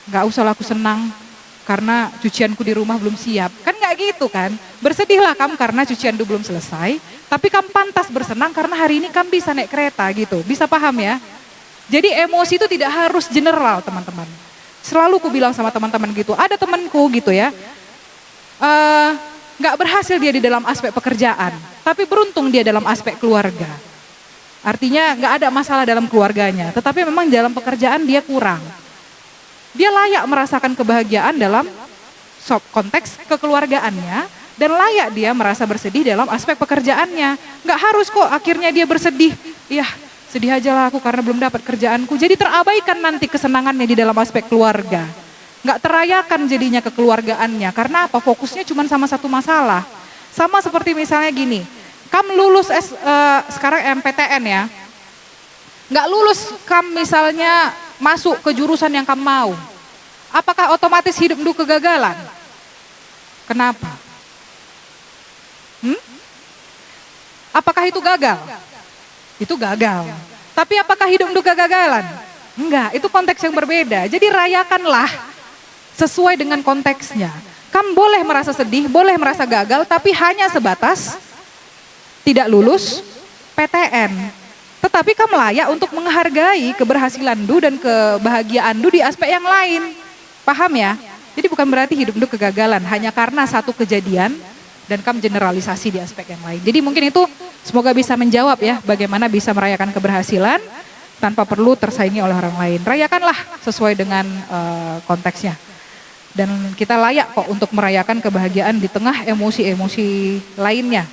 nggak usah aku senang karena cucianku di rumah belum siap. Kan nggak gitu kan. Bersedihlah kamu karena cucianku belum selesai. Tapi kamu pantas bersenang karena hari ini kamu bisa naik kereta gitu. Bisa paham ya? Jadi emosi itu tidak harus general teman-teman. Selalu ku bilang sama teman-teman gitu. Ada temanku gitu ya. Nggak berhasil dia di dalam aspek pekerjaan. Tapi beruntung dia dalam aspek keluarga. Artinya nggak ada masalah dalam keluarganya, tetapi memang dalam pekerjaan dia kurang. Dia layak merasakan kebahagiaan dalam konteks kekeluargaannya dan layak dia merasa bersedih dalam aspek pekerjaannya. Nggak harus kok akhirnya dia bersedih, ya sedih aja lah aku karena belum dapat kerjaanku. Jadi terabaikan nanti kesenangannya di dalam aspek keluarga. nggak terayakan jadinya kekeluargaannya. Karena apa? Fokusnya cuma sama satu masalah. Sama seperti misalnya gini, kamu lulus sekarang MPTN ya, nggak lulus kamu misalnya masuk ke jurusan yang kamu mau, apakah otomatis hidupmu kegagalan? Kenapa? Apakah itu gagal? Itu gagal. Tapi apakah hidupmu kegagalan? Enggak, itu konteks yang berbeda. Jadi rayakanlah sesuai dengan konteksnya. Kamu boleh merasa sedih, boleh merasa gagal, tapi hanya sebatas tidak lulus PTN. Tetapi kamu layak untuk menghargai keberhasilanmu dan kebahagiaanmu di aspek yang lain. Paham ya? Jadi bukan berarti hidupmu kegagalan hanya karena satu kejadian dan kamu generalisasi di aspek yang lain. Jadi mungkin itu semoga bisa menjawab ya bagaimana bisa merayakan keberhasilan tanpa perlu tersaingi oleh orang lain. Rayakanlah sesuai dengan konteksnya. Dan kita layak kok untuk merayakan kebahagiaan di tengah emosi-emosi lainnya.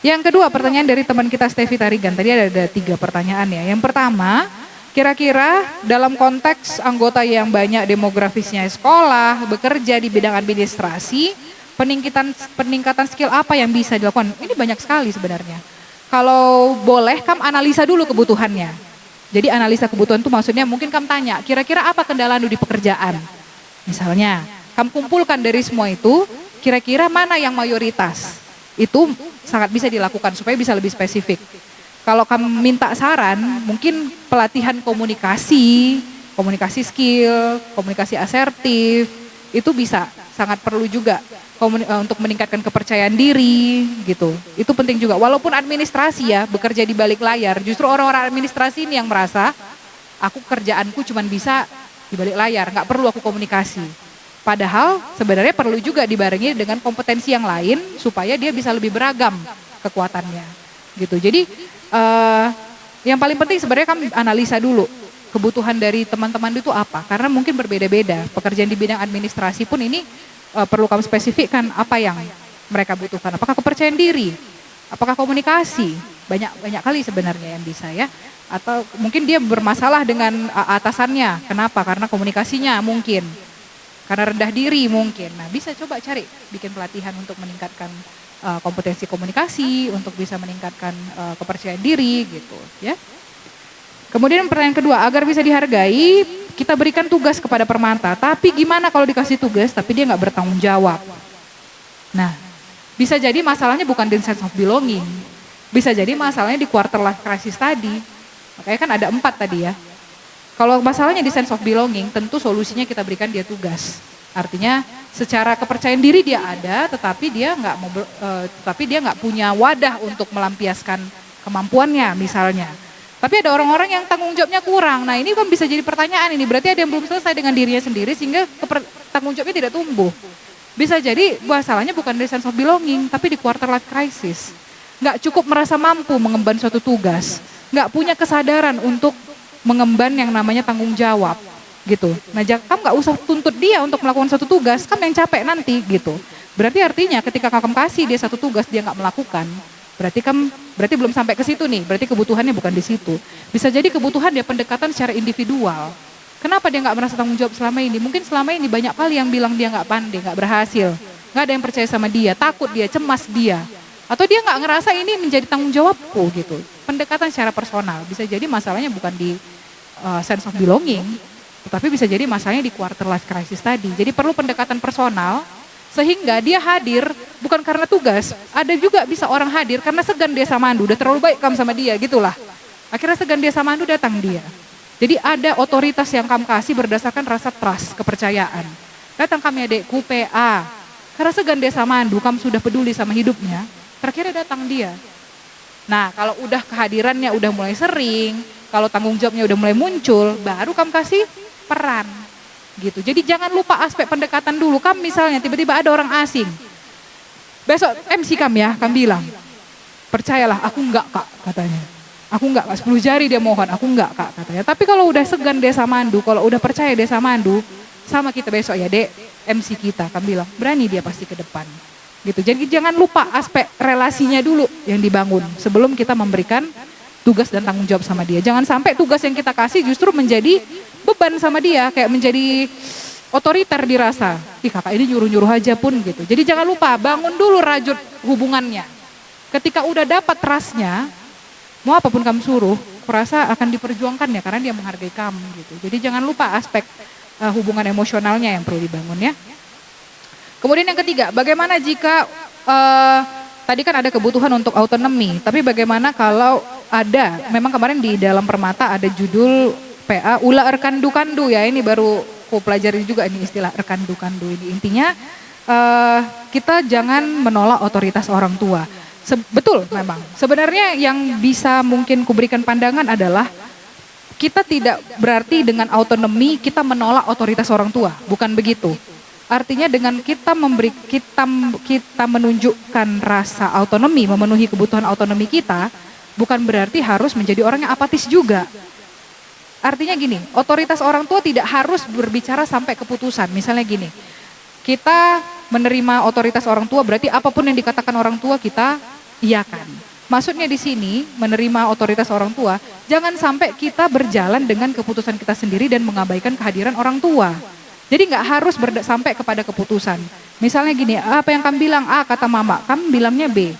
Yang kedua, pertanyaan dari teman kita Stevi Tarigan. Tadi ada 3 pertanyaan ya. Yang pertama, kira-kira dalam konteks anggota yang banyak demografisnya sekolah, bekerja di bidang administrasi, peningkatan skill apa yang bisa dilakukan? Ini banyak sekali sebenarnya. Kalau boleh, kamu analisa dulu kebutuhannya. Jadi analisa kebutuhan itu maksudnya mungkin kamu tanya, kira-kira apa kendala di pekerjaan? Misalnya, kamu kumpulkan dari semua itu, kira-kira mana yang mayoritas? Itu sangat bisa dilakukan supaya bisa lebih spesifik. Kalau kamu minta saran, mungkin pelatihan komunikasi skill, komunikasi asertif, itu bisa sangat perlu juga untuk meningkatkan kepercayaan diri gitu. Itu penting juga. Walaupun administrasi ya, bekerja di balik layar, justru orang-orang administrasi ini yang merasa aku kerjaanku cuma bisa di balik layar, nggak perlu aku komunikasi. Padahal sebenarnya perlu juga dibarengi dengan kompetensi yang lain supaya dia bisa lebih beragam kekuatannya gitu. Jadi yang paling penting sebenarnya kamu analisa dulu kebutuhan dari teman-teman itu apa, karena mungkin berbeda-beda. Pekerjaan di bidang administrasi pun ini perlu kamu spesifikkan apa yang mereka butuhkan. Apakah kepercayaan diri, apakah komunikasi, banyak kali sebenarnya yang bisa ya. Atau mungkin dia bermasalah dengan atasannya, kenapa? Karena komunikasinya mungkin, karena rendah diri mungkin. Nah bisa coba cari, bikin pelatihan untuk meningkatkan kompetensi komunikasi, untuk bisa meningkatkan kepercayaan diri gitu ya. Kemudian pertanyaan kedua, agar bisa dihargai, kita berikan tugas kepada Permata, tapi gimana kalau dikasih tugas tapi dia nggak bertanggung jawab? Nah, bisa jadi masalahnya bukan di sense of belonging, bisa jadi masalahnya di quarter life crisis tadi. Makanya kan ada 4 tadi ya. Kalau masalahnya di sense of belonging, tentu solusinya kita berikan dia tugas. Artinya secara kepercayaan diri dia ada, tetapi dia nggak punya wadah untuk melampiaskan kemampuannya misalnya. Tapi ada orang-orang yang tanggung jawabnya kurang. Nah ini kan bisa jadi pertanyaan ini. Berarti ada yang belum selesai dengan dirinya sendiri sehingga tanggung jawabnya tidak tumbuh. Bisa jadi masalahnya bukan di sense of belonging, tapi di quarter life crisis. Nggak cukup merasa mampu mengemban suatu tugas. Nggak punya kesadaran untuk mengemban yang namanya tanggung jawab. Gitu. Nah kamu nggak usah tuntut dia untuk melakukan suatu tugas, kamu yang capek nanti gitu. Berarti artinya ketika kamu kasih dia satu tugas dia nggak melakukan, berarti belum sampai ke situ nih, berarti kebutuhannya bukan di situ. Bisa jadi kebutuhan dia pendekatan secara individual. Kenapa dia nggak merasa tanggung jawab selama ini? Mungkin selama ini banyak kali yang bilang dia nggak pandai, nggak berhasil, nggak ada yang percaya sama dia, takut dia, cemas dia, atau dia nggak ngerasa ini menjadi tanggung jawabku gitu. Pendekatan secara personal, bisa jadi masalahnya bukan di sense of belonging, tetapi bisa jadi masalahnya di quarter life crisis tadi. Jadi perlu pendekatan personal. Sehingga dia hadir bukan karena tugas, ada juga bisa orang hadir karena segan dia sama Andu, udah terlalu baik kamu sama dia gitulah. Akhirnya segan dia sama Andu, datang dia. Jadi ada otoritas yang kamu kasih berdasarkan rasa trust, kepercayaan. Datang kami adekku PA, karena segan dia sama Andu, kamu sudah peduli sama hidupnya, terakhirnya datang dia. Nah kalau udah kehadirannya udah mulai sering, kalau tanggung jawabnya udah mulai muncul, baru kamu kasih peran. Gitu. Jadi jangan lupa aspek pendekatan dulu. Kamu misalnya tiba-tiba ada orang asing. Besok MC kamu ya, kamu bilang, percayalah aku enggak kak katanya. Aku enggak kak, 10 jari dia mohon, aku enggak kak katanya. Tapi kalau udah segan desa mandu, kalau udah percaya desa mandu, sama kita besok ya dek, MC kita, kamu bilang, berani dia pasti ke depan. Gitu. Jadi jangan lupa aspek relasinya dulu yang dibangun sebelum kita memberikan tugas dan tanggung jawab sama dia. Jangan sampai tugas yang kita kasih justru menjadi beban sama dia, kayak menjadi otoriter dirasa. Ih kakak ini nyuruh-nyuruh aja pun gitu. Jadi jangan lupa bangun dulu rajut hubungannya. Ketika udah dapat trustnya, mau apapun kamu suruh, kurasa akan diperjuangkan ya karena dia menghargai kamu gitu. Jadi jangan lupa aspek hubungan emosionalnya yang perlu dibangun ya. Kemudian yang ketiga, bagaimana jika tadi kan ada kebutuhan untuk autonomi, tapi bagaimana kalau ada, memang kemarin di dalam Permata ada judul PA ulah erkandu-kandu ya, ini baru aku pelajari juga ini istilah erkandu-kandu ini. Intinya kita jangan menolak otoritas orang tua. Betul memang, sebenarnya yang bisa mungkin kuberikan pandangan adalah kita tidak berarti dengan autonomi kita menolak otoritas orang tua, bukan begitu. Artinya dengan kita menunjukkan rasa autonomi, memenuhi kebutuhan autonomi kita, bukan berarti harus menjadi orang yang apatis juga. Artinya gini, otoritas orang tua tidak harus berbicara sampai keputusan. Misalnya gini, kita menerima otoritas orang tua berarti apapun yang dikatakan orang tua kita iyakan. Maksudnya di sini menerima otoritas orang tua, jangan sampai kita berjalan dengan keputusan kita sendiri dan mengabaikan kehadiran orang tua. Jadi nggak harus sampai kepada keputusan. Misalnya gini, apa yang kamu bilang A kata mama, kamu bilangnya B.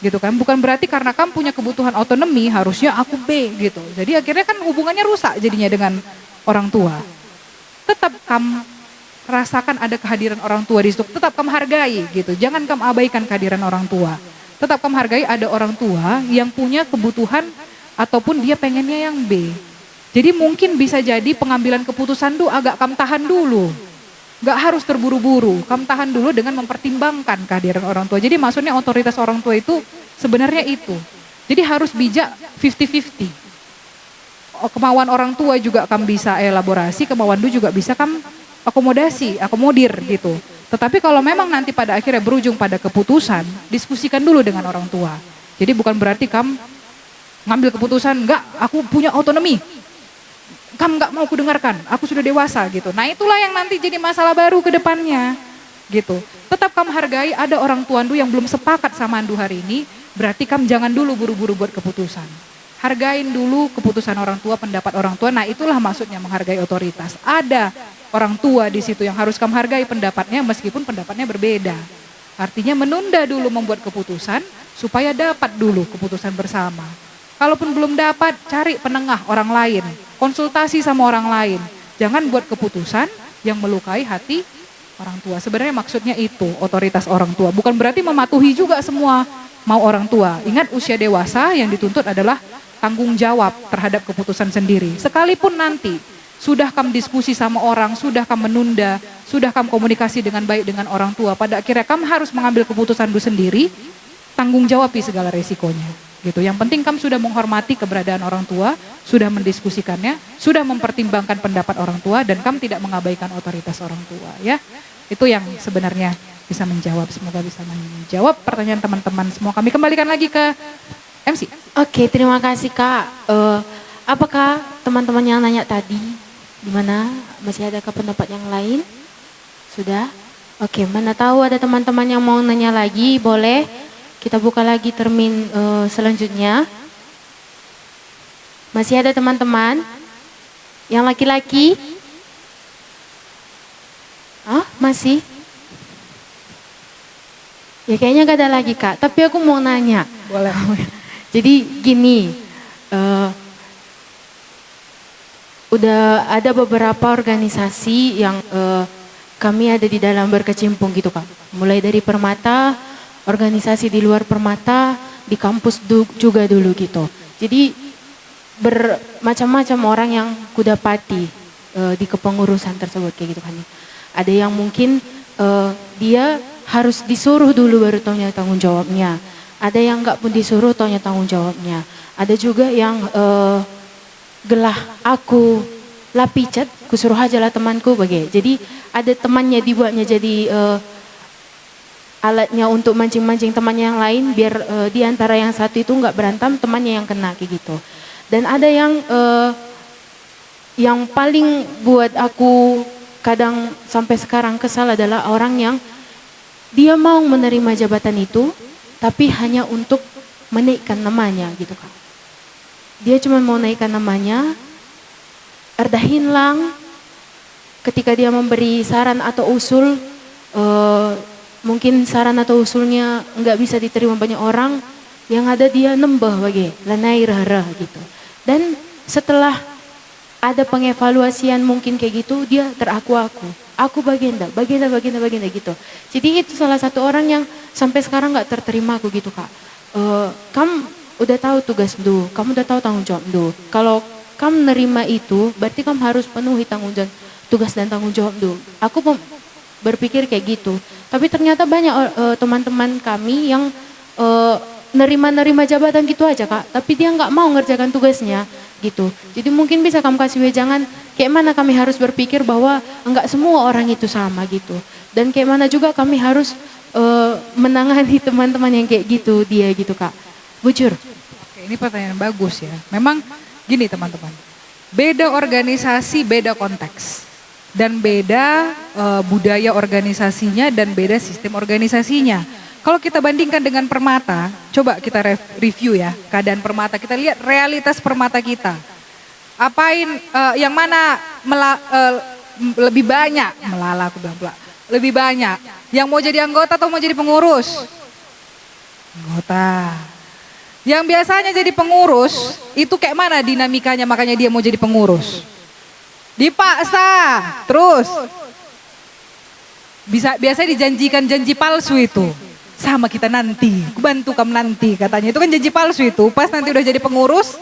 Gitu kan, bukan berarti karena kamu punya kebutuhan otonomi harusnya aku B gitu. Jadi akhirnya kan hubungannya rusak jadinya dengan orang tua. Tetap kamu rasakan ada kehadiran orang tua di situ, tetap kamu hargai gitu. Jangan kamu abaikan kehadiran orang tua. Tetap kamu hargai ada orang tua yang punya kebutuhan ataupun dia pengennya yang B. Jadi mungkin bisa jadi pengambilan keputusan tuh agak kamu tahan dulu. Gak harus terburu-buru, kamu tahan dulu dengan mempertimbangkan kehadiran orang tua. Jadi maksudnya otoritas orang tua itu sebenarnya itu. Jadi harus bijak 50-50. Kemauan orang tua juga kamu bisa elaborasi, kemauan lu juga bisa kamu akomodir gitu. Tetapi kalau memang nanti pada akhirnya berujung pada keputusan, diskusikan dulu dengan orang tua. Jadi bukan berarti kamu ngambil keputusan, enggak, aku punya otonomi. Kamu enggak mau kudengarkan, aku sudah dewasa gitu. Nah itulah yang nanti jadi masalah baru ke depannya gitu. Tetap kamu hargai ada orang tua Andu yang belum sepakat sama Andu hari ini, berarti kamu jangan dulu buru-buru buat keputusan. Hargain dulu keputusan orang tua, pendapat orang tua. Nah itulah maksudnya menghargai otoritas. Ada orang tua di situ yang harus kamu hargai pendapatnya meskipun pendapatnya berbeda. Artinya menunda dulu membuat keputusan supaya dapat dulu keputusan bersama. Kalaupun belum dapat, cari penengah orang lain, konsultasi sama orang lain. Jangan buat keputusan yang melukai hati orang tua. Sebenarnya maksudnya itu otoritas orang tua. Bukan berarti mematuhi juga semua mau orang tua. Ingat usia dewasa yang dituntut adalah tanggung jawab terhadap keputusan sendiri. Sekalipun nanti sudah kamu diskusi sama orang, sudah kamu menunda, sudah kamu komunikasi dengan baik dengan orang tua, pada akhirnya kamu harus mengambil keputusan itu sendiri, tanggung jawabi segala resikonya. Gitu. Yang penting kamu sudah menghormati keberadaan orang tua, sudah mendiskusikannya, sudah mempertimbangkan pendapat orang tua, dan kamu tidak mengabaikan otoritas orang tua. Ya, itu yang sebenarnya bisa menjawab. Semoga bisa menjawab pertanyaan teman-teman semua. Kami kembalikan lagi ke MC. Oke, terima kasih Kak. Apakah teman-teman yang nanya tadi, gimana? Masih adakah pendapat yang lain? Sudah? Oke, mana tahu ada teman-teman yang mau nanya lagi, boleh. Kita buka lagi termin selanjutnya. Masih ada teman-teman yang laki-laki? Masih? Ya kayaknya gak ada lagi Kak, tapi aku mau nanya. Boleh. Jadi gini, udah ada beberapa organisasi yang kami ada di dalam berkecimpung gitu Kak. Mulai dari Permata, organisasi di luar Permata, di kampus juga dulu gitu. Jadi bermacam-macam orang yang kudapati di kepengurusan tersebut kayak gitu kan. Ada yang mungkin dia harus disuruh dulu baru taunya tanggung jawabnya. Ada yang enggak pun disuruh taunya tanggung jawabnya. Ada juga yang gelah aku lah picat, kusuruh aja lah temanku bagai. Jadi ada temannya dibuatnya jadi alatnya untuk mancing-mancing temannya yang lain biar di antara yang satu itu enggak berantem, temannya yang kena kayak gitu. Dan ada yang paling buat aku kadang sampai sekarang kesal adalah orang yang dia mau menerima jabatan itu tapi hanya untuk menaikkan namanya gitu Kak. Dia cuma mau naikkan namanya, erdahin lang, ketika dia memberi saran atau usul, mungkin saran atau usulnya nggak bisa diterima banyak orang, yang ada dia nembah bagi lanai rara gitu. Dan setelah ada pengevaluasian mungkin kayak gitu, dia aku baginda gitu. Jadi itu salah satu orang yang sampai sekarang nggak terterima aku gitu kak. Kamu udah tahu tugas do, kamu udah tahu tanggung jawab do. Kalau kamu nerima itu, berarti kamu harus penuhi tanggung jawab, tugas dan tanggung jawab do. Aku berpikir kayak gitu. Tapi ternyata banyak teman-teman kami yang nerima jabatan gitu aja kak, tapi dia nggak mau ngerjakan tugasnya gitu. Jadi mungkin bisa kamu kasih wejangan kayak mana kami harus berpikir bahwa enggak semua orang itu sama gitu. Dan kayak mana juga kami harus menangani teman-teman yang kayak gitu dia gitu kak. Bujur. Oke, ini pertanyaan bagus ya. Memang gini teman-teman, beda organisasi, beda konteks. Dan beda budaya organisasinya dan beda sistem organisasinya. Kalau kita bandingkan dengan Permata, coba kita review ya keadaan Permata. Kita lihat realitas Permata kita. Yang mana lebih banyak, aku bilang pula, lebih banyak yang mau jadi anggota atau mau jadi pengurus? Anggota. Yang biasanya jadi pengurus, itu kayak mana dinamikanya makanya dia mau jadi pengurus? Dipaksa, terus. Biasanya dijanjikan janji palsu itu. Sama kita nanti, aku bantu kamu nanti katanya. Itu kan janji palsu itu, pas nanti udah jadi pengurus,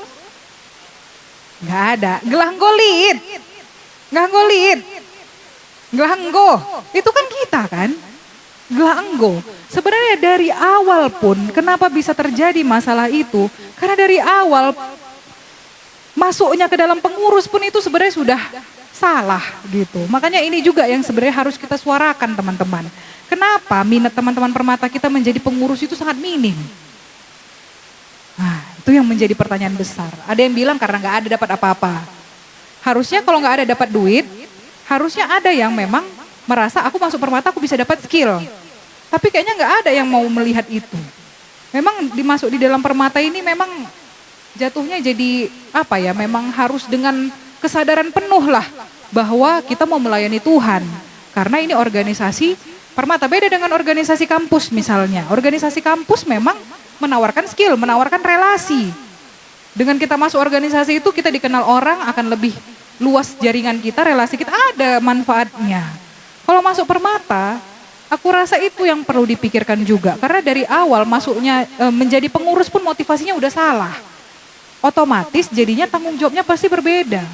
nggak ada. Gelanggolit, itu kan kita kan. Gelanggo. Sebenarnya dari awal pun, kenapa bisa terjadi masalah itu? Karena dari awal masuknya ke dalam pengurus pun itu sebenarnya sudah salah gitu. Makanya ini juga yang sebenarnya harus kita suarakan teman-teman. Kenapa minat teman-teman Permata kita menjadi pengurus itu sangat minim? Nah, itu yang menjadi pertanyaan besar. Ada yang bilang karena nggak ada dapat apa-apa. Harusnya kalau nggak ada dapat duit, harusnya ada yang memang merasa aku masuk Permata aku bisa dapat skill. Tapi kayaknya nggak ada yang mau melihat itu. Memang dimasuk di dalam Permata ini memang jatuhnya jadi apa ya? Memang harus dengan kesadaran penuh lah bahwa kita mau melayani Tuhan. Karena ini organisasi Permata beda dengan organisasi kampus misalnya. Organisasi kampus memang menawarkan skill, menawarkan relasi. Dengan kita masuk organisasi itu kita dikenal orang, akan lebih luas jaringan kita, relasi kita ada manfaatnya. Kalau masuk Permata, aku rasa itu yang perlu dipikirkan juga. Karena dari awal masuknya menjadi pengurus pun motivasinya udah salah. Otomatis jadinya tanggung jawabnya pasti berbeda.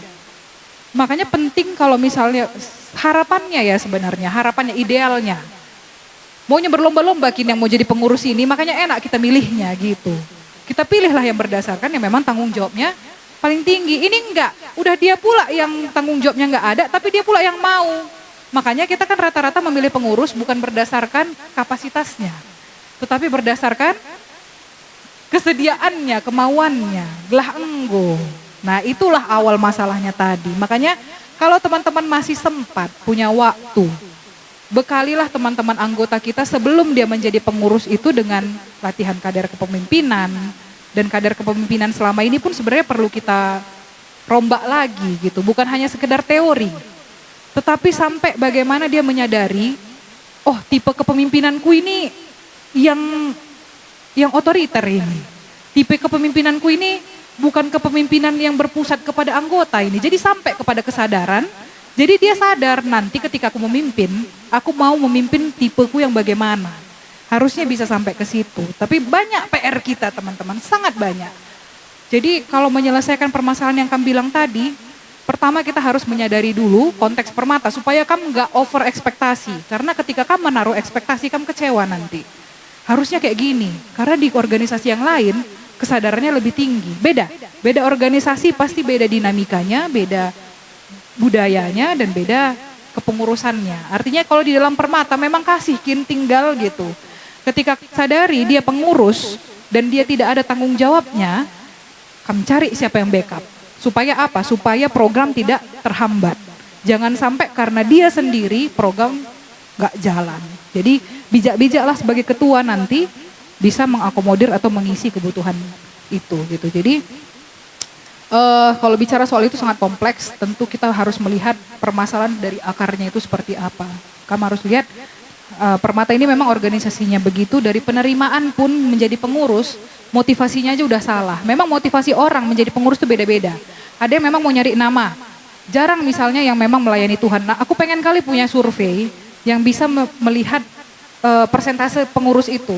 Makanya penting kalau misalnya harapannya ya sebenarnya, harapannya idealnya. Maunya berlomba-lomba kini yang mau jadi pengurus ini, makanya enak kita milihnya gitu. Kita pilihlah yang berdasarkan yang memang tanggung jawabnya paling tinggi. Ini enggak, udah dia pula yang tanggung jawabnya enggak ada, tapi dia pula yang mau. Makanya kita kan rata-rata memilih pengurus bukan berdasarkan kapasitasnya, tetapi berdasarkan kesediaannya, kemauannya, gelah enggo. Nah itulah awal masalahnya tadi. Makanya kalau teman-teman masih sempat punya waktu, bekalilah teman-teman anggota kita sebelum dia menjadi pengurus itu dengan latihan kader kepemimpinan. Dan kader kepemimpinan selama ini pun sebenarnya perlu kita rombak lagi gitu. Bukan hanya sekedar teori. Tetapi sampai bagaimana dia menyadari, oh tipe kepemimpinanku ini yang otoriter ini. Tipe kepemimpinanku ini bukan kepemimpinan yang berpusat kepada anggota ini. Jadi sampai kepada kesadaran, jadi dia sadar nanti ketika aku memimpin, aku mau memimpin tipeku yang bagaimana. Harusnya bisa sampai ke situ. Tapi banyak PR kita teman-teman, sangat banyak. Jadi kalau menyelesaikan permasalahan yang kami bilang tadi, pertama kita harus menyadari dulu konteks Permata supaya kamu nggak over ekspektasi. Karena ketika kamu menaruh ekspektasi, kamu kecewa nanti. Harusnya kayak gini, karena di organisasi yang lain, kesadarannya lebih tinggi. Beda organisasi pasti beda dinamikanya, beda budayanya dan beda kepengurusannya. Artinya kalau di dalam Permata memang kasih tinggal gitu. Ketika sadari dia pengurus dan dia tidak ada tanggung jawabnya, kamu cari siapa yang backup. Supaya apa? Supaya program tidak terhambat. Jangan sampai karena dia sendiri program gak jalan. Jadi bijak-bijaklah sebagai ketua nanti bisa mengakomodir atau mengisi kebutuhan itu gitu. Jadi Kalau bicara soal itu sangat kompleks, tentu kita harus melihat permasalahan dari akarnya itu seperti apa. Kamu harus lihat Permata ini memang organisasinya begitu, dari penerimaan pun menjadi pengurus, motivasinya aja udah salah. Memang motivasi orang menjadi pengurus itu beda-beda. Ada yang memang mau nyari nama, jarang misalnya yang memang melayani Tuhan. Nah, aku pengen kali punya survei yang bisa melihat persentase pengurus itu.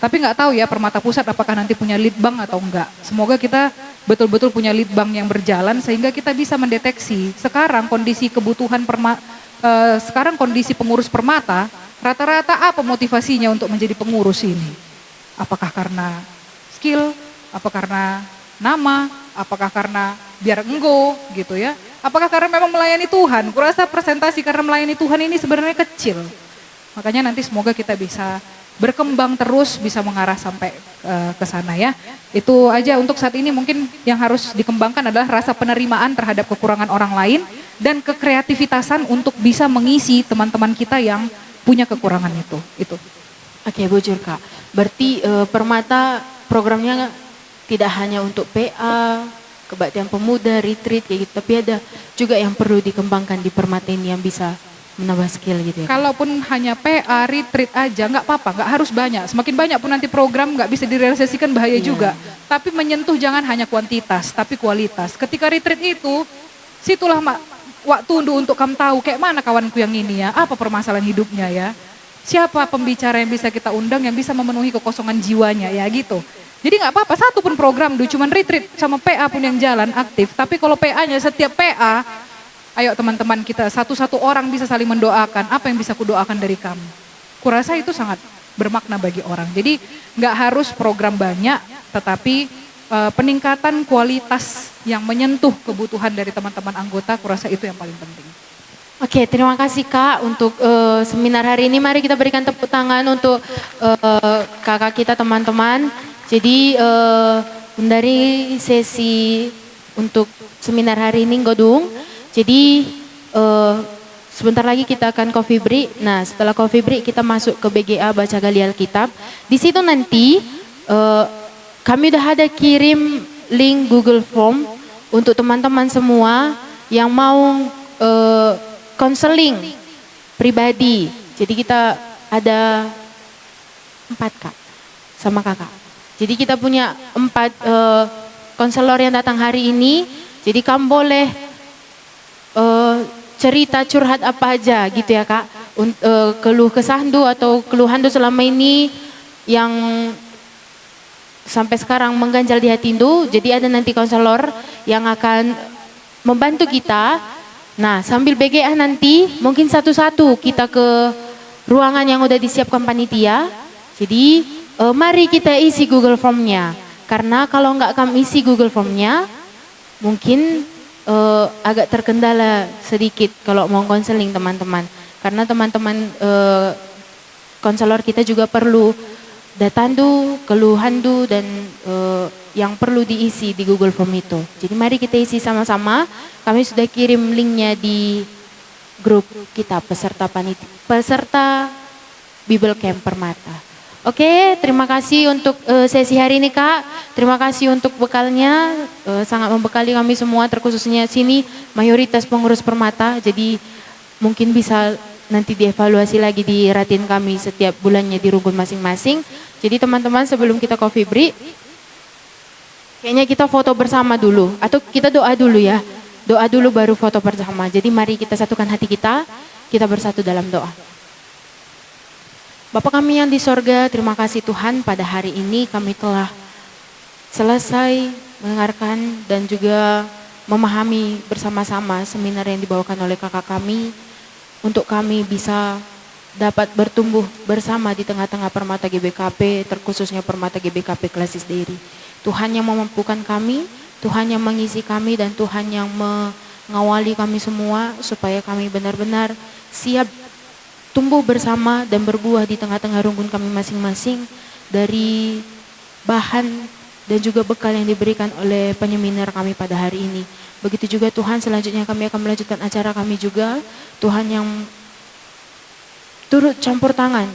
Tapi nggak tahu ya Permata Pusat apakah nanti punya lead bank atau enggak. Semoga kita betul-betul punya lead bank yang berjalan sehingga kita bisa mendeteksi sekarang kondisi kebutuhan sekarang kondisi pengurus Permata, rata-rata apa motivasinya untuk menjadi pengurus ini? Apakah karena skill, apa karena nama, apakah karena biar enggo gitu ya? Apakah karena memang melayani Tuhan? Kurasa presentasi karena melayani Tuhan ini sebenarnya kecil. Makanya nanti semoga kita bisa berkembang terus, bisa mengarah sampai ke sana ya. Itu aja untuk saat ini, mungkin yang harus dikembangkan adalah rasa penerimaan terhadap kekurangan orang lain dan kekreativitasan untuk bisa mengisi teman-teman kita yang punya kekurangan itu. Oke, bujur Kak. Berarti Permata programnya tidak hanya untuk PA, kebaktian pemuda, retreat kayak gitu, tapi ada juga yang perlu dikembangkan di Permata ini yang bisa menambah skill gitu ya. Kalaupun hanya PA, retreat aja nggak apa-apa, nggak harus banyak. Semakin banyak pun nanti program nggak bisa direalisasikan, bahaya juga. Tapi menyentuh jangan hanya kuantitas, tapi kualitas. Ketika retreat itu, situlah waktu untuk kamu tahu kayak mana kawanku yang ini ya, apa permasalahan hidupnya ya. Siapa pembicara yang bisa kita undang yang bisa memenuhi kekosongan jiwanya ya gitu. Jadi nggak apa-apa, satu pun program dulu, cuman retreat sama PA pun yang jalan aktif. Tapi kalau PA-nya setiap PA, ayo teman-teman kita, satu-satu orang bisa saling mendoakan, apa yang bisa kudoakan dari kamu. Kurasa itu sangat bermakna bagi orang. Jadi nggak harus program banyak, tetapi peningkatan kualitas yang menyentuh kebutuhan dari teman-teman anggota, kurasa itu yang paling penting. Oke, terima kasih Kak untuk seminar hari ini. Mari kita berikan tepuk tangan untuk kakak kita teman-teman. Jadi dari sesi untuk seminar hari ini Godung. Jadi sebentar lagi kita akan coffee break. Nah, setelah coffee break kita masuk ke BGA Baca Gali Alkitab. Di situ nanti kami udah ada kirim link Google Form untuk teman-teman semua yang mau konseling pribadi. Jadi kita ada 4 Kak sama kakak. Jadi kita punya 4 konselor yang datang hari ini. Jadi kamu boleh cerita curhat apa aja gitu ya Kak, keluh kesahdu atau keluhan selama ini yang sampai sekarang mengganjal di hati Indu. Jadi ada nanti konselor yang akan membantu kita. Nah sambil BGA nanti mungkin satu-satu kita ke ruangan yang udah disiapkan panitia. Jadi mari kita isi Google Formnya, karena kalau nggak kamu isi Google Formnya mungkin agak terkendala sedikit kalau mau konseling teman-teman, karena teman-teman konselor kita juga perlu datandu, keluhandu dan yang perlu diisi di Google Form itu. Jadi mari kita isi sama-sama. Kami sudah kirim linknya di grup kita peserta Bible Camp Permata. Oke, terima kasih untuk sesi hari ini Kak. Terima kasih untuk bekalnya, sangat membekali kami semua, terkhususnya sini mayoritas pengurus Permata. Jadi mungkin bisa nanti dievaluasi lagi di ratin kami setiap bulannya di rukun masing-masing. Jadi teman-teman sebelum kita coffee break, kayaknya kita foto bersama dulu. Atau kita doa dulu ya. Doa dulu baru foto bersama. Jadi mari kita satukan hati kita bersatu dalam doa. Bapa kami yang di sorga, terima kasih Tuhan pada hari ini kami telah selesai mendengarkan dan juga memahami bersama-sama seminar yang dibawakan oleh kakak kami, untuk kami bisa dapat bertumbuh bersama di tengah-tengah Permata GBKP, terkhususnya Permata GBKP Klasis Dairy. Tuhan yang memampukan kami, Tuhan yang mengisi kami, dan Tuhan yang mengawali kami semua supaya kami benar-benar siap tumbuh bersama dan berbuah di tengah-tengah rungkun kami masing-masing dari bahan dan juga bekal yang diberikan oleh penyeminar kami pada hari ini. Begitu juga Tuhan, selanjutnya kami akan melanjutkan acara kami juga. Tuhan yang turut campur tangan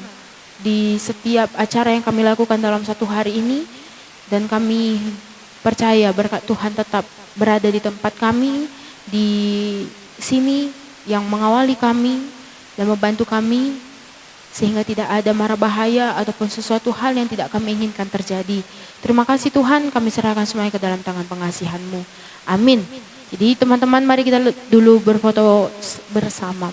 di setiap acara yang kami lakukan dalam satu hari ini, dan kami percaya berkat Tuhan tetap berada di tempat kami, di sini, yang mengawali kami dan membantu kami, sehingga tidak ada mara bahaya ataupun sesuatu hal yang tidak kami inginkan terjadi. Terima kasih Tuhan, kami serahkan semuanya ke dalam tangan pengasihan-Mu. Amin. Jadi teman-teman, mari kita dulu berfoto bersama.